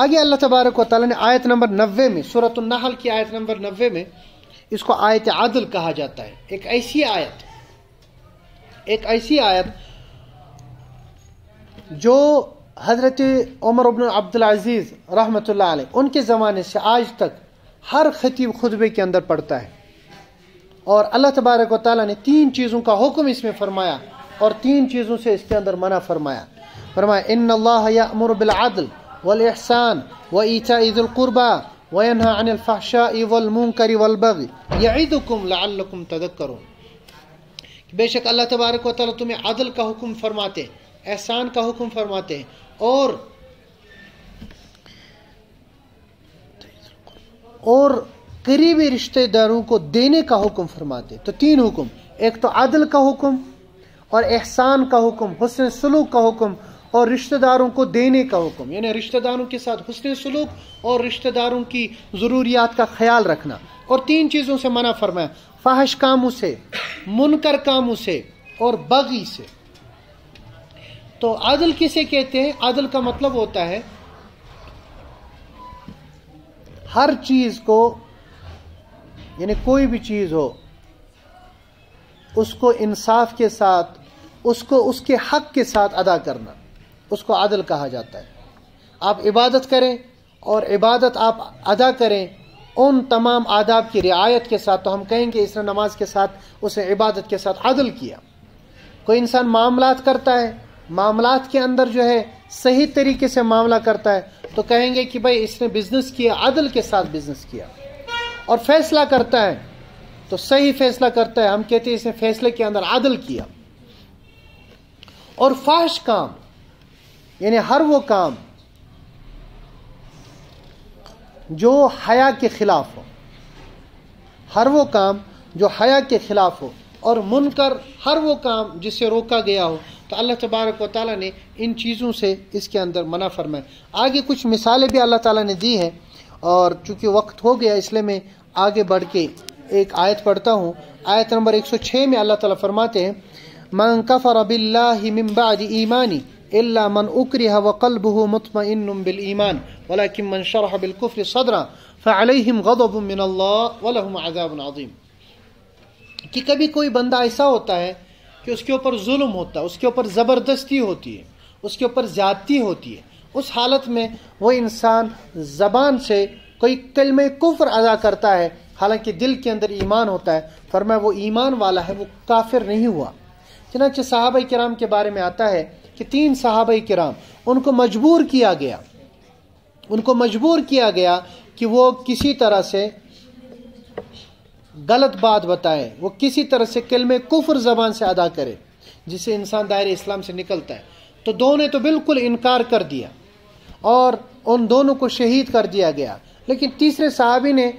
آگے اللہ تبارک و تعالیٰ نے آیت نمبر 90 میں، سورۃ النحل کی آیت نمبر 90 میں اس کو آیت عدل کہا جاتا ہے. ایک ایسی آیت جو حضرت عمر بن عبدالعزیز رحمۃ اللہ علیہ ان کے زمانے سے آج تک ہر خطیب خطبے کے اندر پڑھتا ہے. اور اللہ تبارک و تعالیٰ نے 3 چیزوں کا حکم اس میں فرمایا اور 3 چیزوں سے اس کے اندر منع فرمایا. ان اللہ یأمر بالعدل والإحسان وإيتاء ذي القربى وينهى عن الفحشاء والمنكر والبغي يعظكم لعلكم تذكرون. بے شک اللہ تبارک و تعالیٰ تمہیں عدل کا حکم فرماتے ہیں، احسان کا حکم فرماتے ہیں، اور قریبی رشتہ داروں کو دینے کا حکم فرماتے ہیں. تو 3 حکم، ایک تو عدل کا حکم اور احسان کا حکم، حسن سلوک کا حکم، اور رشتہ داروں کو دینے کا حکم، یعنی رشتہ داروں کے ساتھ حسن سلوک اور رشتہ داروں کی ضروریات کا خیال رکھنا. اور 3 چیزوں سے منع فرمایا، فحش کاموں سے، منکر کاموں سے اور بغی سے۔ تو عدل کسے کہتے ہیں؟ عدل کا مطلب ہوتا ہے ہر چیز کو، یعنی کوئی بھی چیز ہو اس کو انصاف کے ساتھ، اس کو اس کے حق کے ساتھ ادا کرنا، اس کو عدل کہا جاتا ہے۔ آپ عبادت کریں اور عبادت آپ ادا کریں ان تمام آداب کی رعایت کے ساتھ، تو ہم کہیں گے اس نے نماز کے ساتھ، اس نے عبادت کے ساتھ عدل کیا۔ کوئی انسان معاملات کرتا ہے، معاملات کے اندر جو ہے صحیح طریقے سے معاملہ کرتا ہے، تو کہیں گے کہ بھائی اس نے بزنس کیا، عدل کے ساتھ بزنس کیا۔ اور فیصلہ کرتا ہے تو صحیح فیصلہ کرتا ہے، ہم کہتے ہیں اس نے فیصلے کے اندر عدل کیا۔ اور فحش کام یعنی ہر وہ کام جو حیا کے خلاف ہو، ہر وہ کام جو حیا کے خلاف ہو، اور منکر ہر وہ کام جس سے روکا گیا ہو۔ تو اللہ تبارک و تعالیٰ نے ان چیزوں سے اس کے اندر منع فرمایا۔ آگے کچھ مثالیں بھی اللہ تعالیٰ نے دی ہیں، اور چونکہ وقت ہو گیا اس لیے میں آگے بڑھ کے ایک آیت پڑھتا ہوں۔ آیت نمبر 106 میں اللہ تعالیٰ فرماتے ہیں، من کفر باللہ من بعد ایمانی الا من اکرہ وقلبہ مطمئن بالایمان ولکن من شرح بالکفر صدرا فعلیہم غضب من اللہ ولہم عذاب عظیم۔ کہ کبھی کوئی بندہ ایسا ہوتا ہے کہ اس کے اوپر ظلم ہوتا ہے، اس کے اوپر زبردستی ہوتی ہے، اس کے اوپر زیادتی ہوتی ہے، اس حالت میں وہ انسان زبان سے کوئی کلمہ کفر ادا کرتا ہے حالانکہ دل کے اندر ایمان ہوتا ہے، فرمایا وہ ایمان والا ہے، وہ کافر نہیں ہوا۔ چنانچہ صحابہ کرام کے بارے میں آتا ہے کہ 3 صحابہ کرام ان کو مجبور کیا گیا کہ وہ کسی طرح سے غلط بات بتائے، وہ کسی طرح سے کلمہ کفر زبان سے ادا کرے جس سے انسان دائرہ اسلام سے نکلتا ہے۔ تو دونوں نے تو بالکل انکار کر دیا اور ان دونوں کو شہید کر دیا گیا، لیکن تیسرے صحابی نے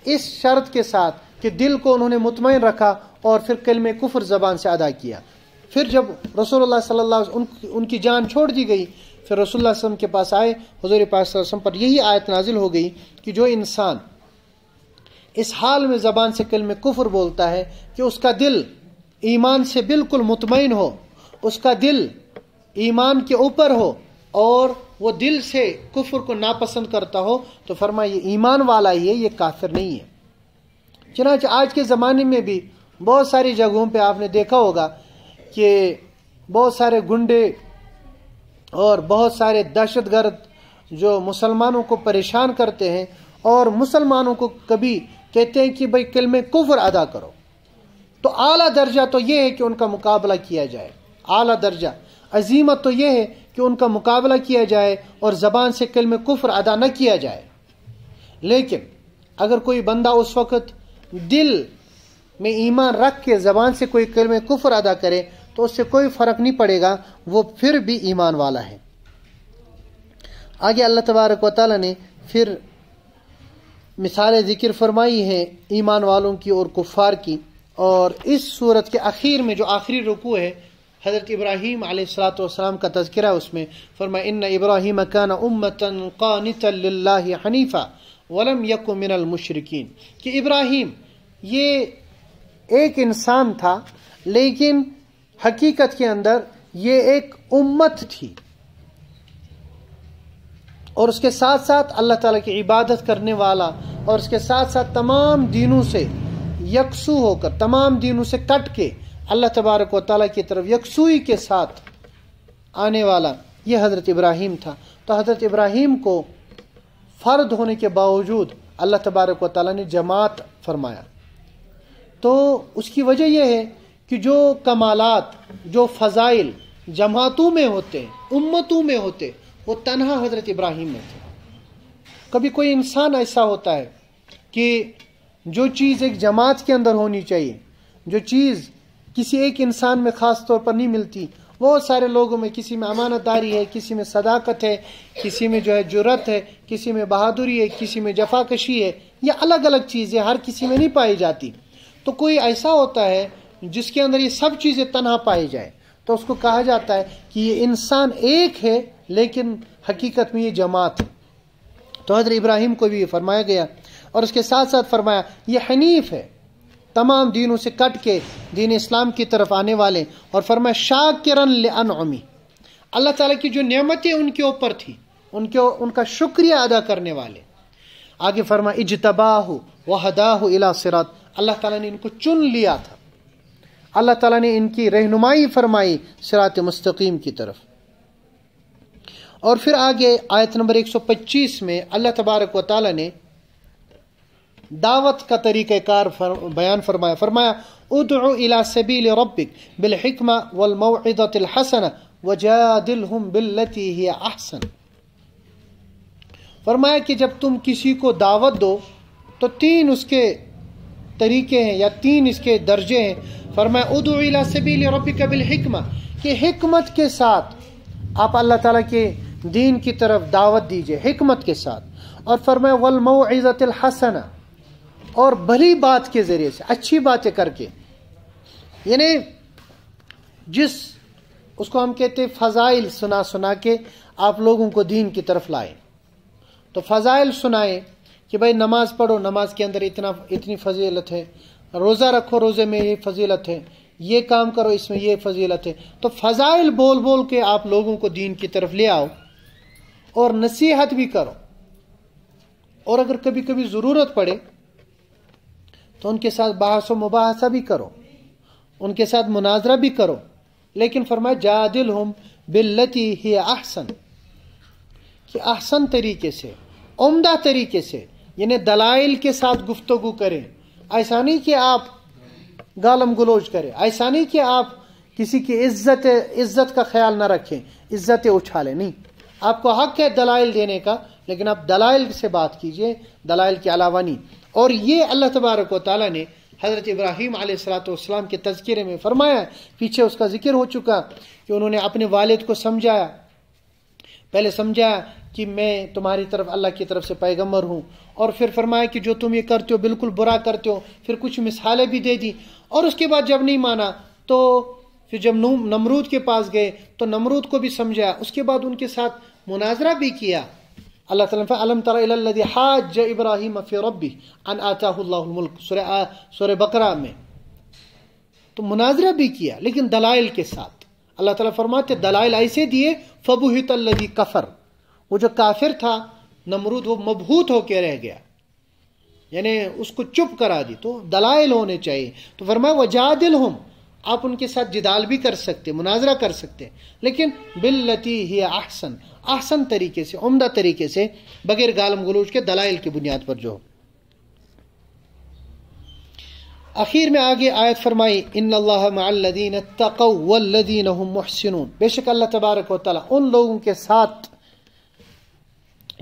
اس شرط کے ساتھ کہ دل کو انہوں نے مطمئن رکھا اور پھر کلمہ کفر زبان سے ادا کیا۔ پھر جب رسول اللہ صلی اللہ علیہ وسلم ان کی جان چھوڑ دی گئی، پھر رسول اللہ صلی اللہ علیہ وسلم کے پاس آئے، حضور پاک صلی اللہ علیہ وسلم پر یہی آیت نازل ہو گئی کہ جو انسان اس حال میں زبان سے کلمہ کفر بولتا ہے کہ اس کا دل ایمان سے بالکل مطمئن ہو، اس کا دل ایمان کے اوپر ہو اور وہ دل سے کفر کو ناپسند کرتا ہو، تو فرمایا یہ ایمان والا ہی ہے، یہ کافر نہیں ہے۔ چنانچہ آج کے زمانے میں بھی بہت ساری جگہوں پہ آپ نے دیکھا ہوگا کہ بہت سارے گنڈے اور بہت سارے دہشت گرد جو مسلمانوں کو پریشان کرتے ہیں اور مسلمانوں کو کبھی کہتے ہیں کہ بھئی کلمہ کفر ادا کرو، تو اعلیٰ درجہ تو یہ ہے کہ ان کا مقابلہ کیا جائے، اعلیٰ درجہ عظیمت تو یہ ہے کہ ان کا مقابلہ کیا جائے اور زبان سے کلمہ کفر ادا نہ کیا جائے۔ لیکن اگر کوئی بندہ اس وقت دل میں ایمان رکھ کے زبان سے کوئی کلمہ کفر ادا کرے تو اس سے کوئی فرق نہیں پڑے گا، وہ پھر بھی ایمان والا ہے۔ آگے اللہ تبارک و تعالیٰ نے پھر مثالیں ذکر فرمائی ہیں ایمان والوں کی اور کفار کی، اور اس صورت کے اخیر میں جو آخری رکوع ہے حضرت ابراہیم علیہ الصلوۃ والسلام کا تذکرہ، اس میں فرمایا ان ابراہیم کان امۃ قانتا للہ حنیفا ولم یک من المشرکین، کہ ابراہیم یہ ایک انسان تھا لیکن حقیقت کے اندر یہ ایک امت تھی، اور اس کے ساتھ ساتھ اللہ تعالیٰ کی عبادت کرنے والا، اور اس کے ساتھ ساتھ تمام دینوں سے یکسو ہو کر، تمام دینوں سے کٹ کے اللہ تبارک و تعالیٰ کی طرف یکسوئی کے ساتھ آنے والا یہ حضرت ابراہیم تھا۔ تو حضرت ابراہیم کو فرد ہونے کے باوجود اللہ تبارک و تعالیٰ نے جماعت فرمایا۔ تو اس کی وجہ یہ ہے کہ جو کمالات، جو فضائل جماعتوں میں ہوتے، امتوں میں ہوتے، وہ تنہا حضرت ابراہیم میں تھے۔ کبھی کوئی انسان ایسا ہوتا ہے کہ جو چیز ایک جماعت کے اندر ہونی چاہیے، جو چیز کسی ایک انسان میں خاص طور پر نہیں ملتی، بہت سارے لوگوں میں، کسی میں امانت داری ہے، کسی میں صداقت ہے، کسی میں جو ہے جرأت ہے، کسی میں بہادری ہے، کسی میں جفاکشی ہے، یہ الگ الگ چیزیں ہر کسی میں نہیں پائی جاتی۔ تو کوئی ایسا ہوتا ہے جس کے اندر یہ سب چیزیں تنہا پائی جائے، تو اس کو کہا جاتا ہے کہ یہ انسان ایک ہے لیکن حقیقت میں یہ جماعت ہے۔ تو حضرت ابراہیم کو بھی یہ فرمایا گیا۔ اور اس کے ساتھ ساتھ فرمایا یہ حنیف ہے، تمام دینوں سے کٹ کے دین اسلام کی طرف آنے والے، اور فرمایا شاکرن لانعمی، اللہ تعالیٰ کی جو نعمتیں ان کے اوپر تھی ان کا شکریہ ادا کرنے والے۔ آگے فرمایا اجتباہ وہداہ الی صراط، اللہ تعالیٰ نے ان کو چن لیا تھا، اللہ تعالیٰ نے ان کی رہنمائی فرمائی صراط مستقیم کی طرف۔ اور پھر آگے آیت نمبر 125 میں اللہ تبارک و تعالیٰ نے دعوت کا طریقہ کار بیان فرمایا ادعو الی سبیل ربک بالحکمہ والموعظۃ الحسنہ وجادلہم باللتی ہی احسن۔ فرمایا کہ جب تم کسی کو دعوت دو تو 3 اس کے طریقے ہیں یا 3 اس کے درجے ہیں۔ فرمایا ادعو الی سبیل ربک بالحکمہ، کہ حکمت کے ساتھ آپ اللہ تعالیٰ کے دین کی طرف دعوت دیجئے حکمت کے ساتھ، اور فرمایا والموعظۃ الحسنہ، اور بھلی بات کے ذریعے سے، اچھی باتیں کر کے، یعنی اس کو ہم کہتے ہیں فضائل سنا کے آپ لوگوں کو دین کی طرف لائیں۔ تو فضائل سنائیں کہ بھائی نماز پڑھو، نماز کے اندر اتنی فضیلت ہے، روزہ رکھو، روزے میں یہ فضیلت ہے، یہ کام کرو، اس میں یہ فضیلت ہے۔ تو فضائل بول بول کے آپ لوگوں کو دین کی طرف لے آؤ، اور نصیحت بھی کرو، اور اگر کبھی کبھی ضرورت پڑے تو ان کے ساتھ بحث و مباحثہ بھی کرو، ان کے ساتھ مناظرہ بھی کرو، لیکن فرمایا جادلہم باللتی ہی احسن، کہ احسن طریقے سے، عمدہ طریقے سے، یعنی دلائل کے ساتھ گفتگو کریں۔ ایسا نہیں کہ آپ گالم گلوچ کریں، ایسا نہیں کہ آپ کسی کی عزت کا خیال نہ رکھیں، عزتیں اچھالیں، نہیں، آپ کو حق ہے دلائل دینے کا، لیکن آپ دلائل سے بات کیجئے، دلائل کے علاوہ نہیں۔ اور یہ اللہ تبارک و تعالیٰ نے حضرت ابراہیم علیہ السلام کے تذکرے میں فرمایا، پیچھے اس کا ذکر ہو چکا کہ انہوں نے اپنے والد کو سمجھایا، پہلے سمجھایا کہ میں تمہاری طرف اللہ کی طرف سے پیغمبر ہوں، اور پھر فرمایا کہ جو تم یہ کرتے ہو بالکل برا کرتے ہو، پھر کچھ مثالیں بھی دے دی، اور اس کے بعد جب نہیں مانا تو پھر جب نمرود کے پاس گئے تو نمرود کو بھی سمجھایا، اس کے بعد ان کے ساتھ مناظرہ بھی کیا۔ اللہ تعالیٰ نے الم تر الی الذی حاج ابراہیم فی ربہ ان آتاہ اللہ الملک، سورہ بقرہ میں، تو مناظرہ بھی کیا لیکن دلائل کے ساتھ۔ اللہ تعالیٰ فرماتے دلائل ایسے دیے فبہت الذی کفر، وہ جو کافر تھا نمرود وہ مبہوت ہو کے رہ گیا، یعنی اس کو چپ کرا دی۔ تو دلائل ہونے چاہیے، تو فرمایا وجادلہم، آپ ان کے ساتھ جدال بھی کر سکتے، مناظرہ کر سکتے، لیکن باللتی ہی احسن، احسن طریقے سے، عمدہ طریقے سے، بغیر گالم گلوچ کے، دلائل کی بنیاد پر جو۔ اخیر میں آگے آیت فرمائی ان اللہ مع الذین اتقوا والذین هم محسنون، بے شک اللہ تبارک و تعالیٰ ان لوگوں کے ساتھ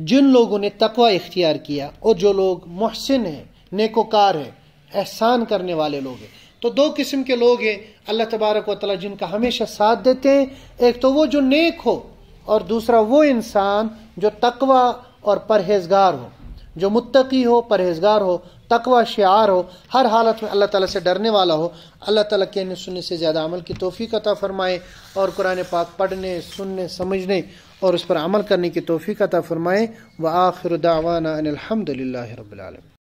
جن لوگوں نے تقوی اختیار کیا اور جو لوگ محسن ہیں، نیکوکار ہیں، احسان کرنے والے لوگ ہیں۔ تو 2 قسم کے لوگ ہیں اللہ تبارک و تعالیٰ جن کا ہمیشہ ساتھ دیتے ہیں، ایک تو وہ جو نیک ہو، اور دوسرا وہ انسان جو تقوی اور پرہیزگار ہو، جو متقی ہو، پرہیزگار ہو، تقوی شعار ہو، ہر حالت میں اللہ تعالیٰ سے ڈرنے والا ہو۔ اللہ تعالیٰ کہنے سننے سے زیادہ عمل کی توفیق عطا فرمائے، اور قرآن پاک پڑھنے، سننے، سمجھنے اور اس پر عمل کرنے کی توفیق عطا فرمائے۔ وآخر دعوانا ان الحمد للہ رب العالمین۔